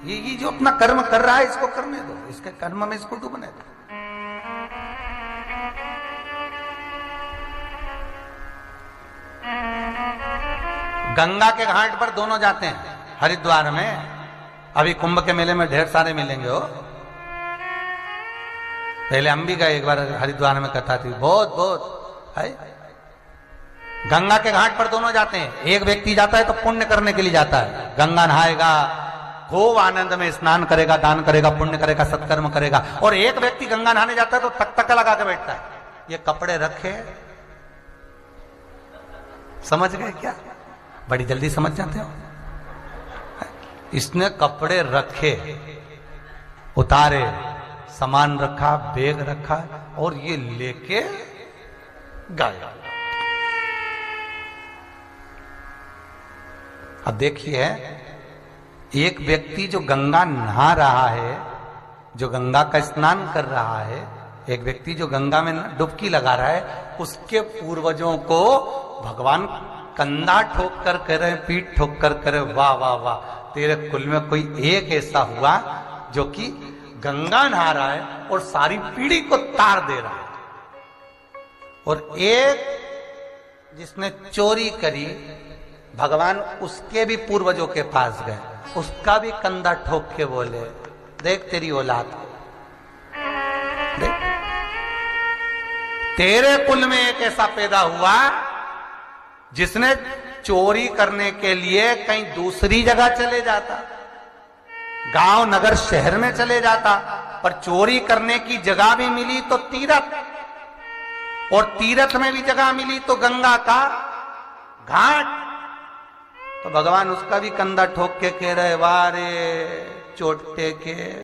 ये जो अपना कर्म कर रहा है इसको करने दो, इसके कर्म में इसको डूबने दो। गंगा के घाट पर दोनों जाते हैं हरिद्वार में, अभी कुंभ के मेले में ढेर सारे मिलेंगे हो। पहले हम भी गए एक बार हरिद्वार में, कथा थी बहुत बहुत है। गंगा के घाट पर दोनों जाते हैं। एक व्यक्ति जाता है तो पुण्य करने के लिए जाता है, गंगा नहाएगा, खूब आनंद में स्नान करेगा, दान करेगा, पुण्य करेगा, सत्कर्म करेगा। और एक व्यक्ति गंगा नहाने जाता है तो तक लगा के बैठता है, ये कपड़े रखे, समझ गए क्या? बड़ी जल्दी समझ जाते हो। इसने कपड़े रखे, उतारे, सामान रखा, बैग रखा और ये लेके गया। अब देखिए, एक व्यक्ति जो गंगा नहा रहा है, जो गंगा का स्नान कर रहा है, एक व्यक्ति जो गंगा में डुबकी लगा रहा है, उसके पूर्वजों को भगवान कंधा ठोक कर कह रहे, पीठ ठोक कर कह रहे, वाह वाह वाह, तेरे कुल में कोई एक ऐसा हुआ जो कि गंगा नहा रहा है और सारी पीढ़ी को तार दे रहा है, और एक जिसने चोरी करी, भगवान उसके भी पूर्वजों के पास गए, उसका भी कंधा ठोक के बोले, देख तेरी औलाद को, देख तेरे कुल में एक ऐसा पैदा हुआ जिसने चोरी करने के लिए कहीं दूसरी जगह चले जाता, गांव नगर शहर में चले जाता, पर चोरी करने की जगह भी मिली तो तीर्थ, और तीर्थ में भी जगह मिली तो गंगा का घाट। तो भगवान उसका भी कंधा ठोक के कह रहे, वारे चोटे के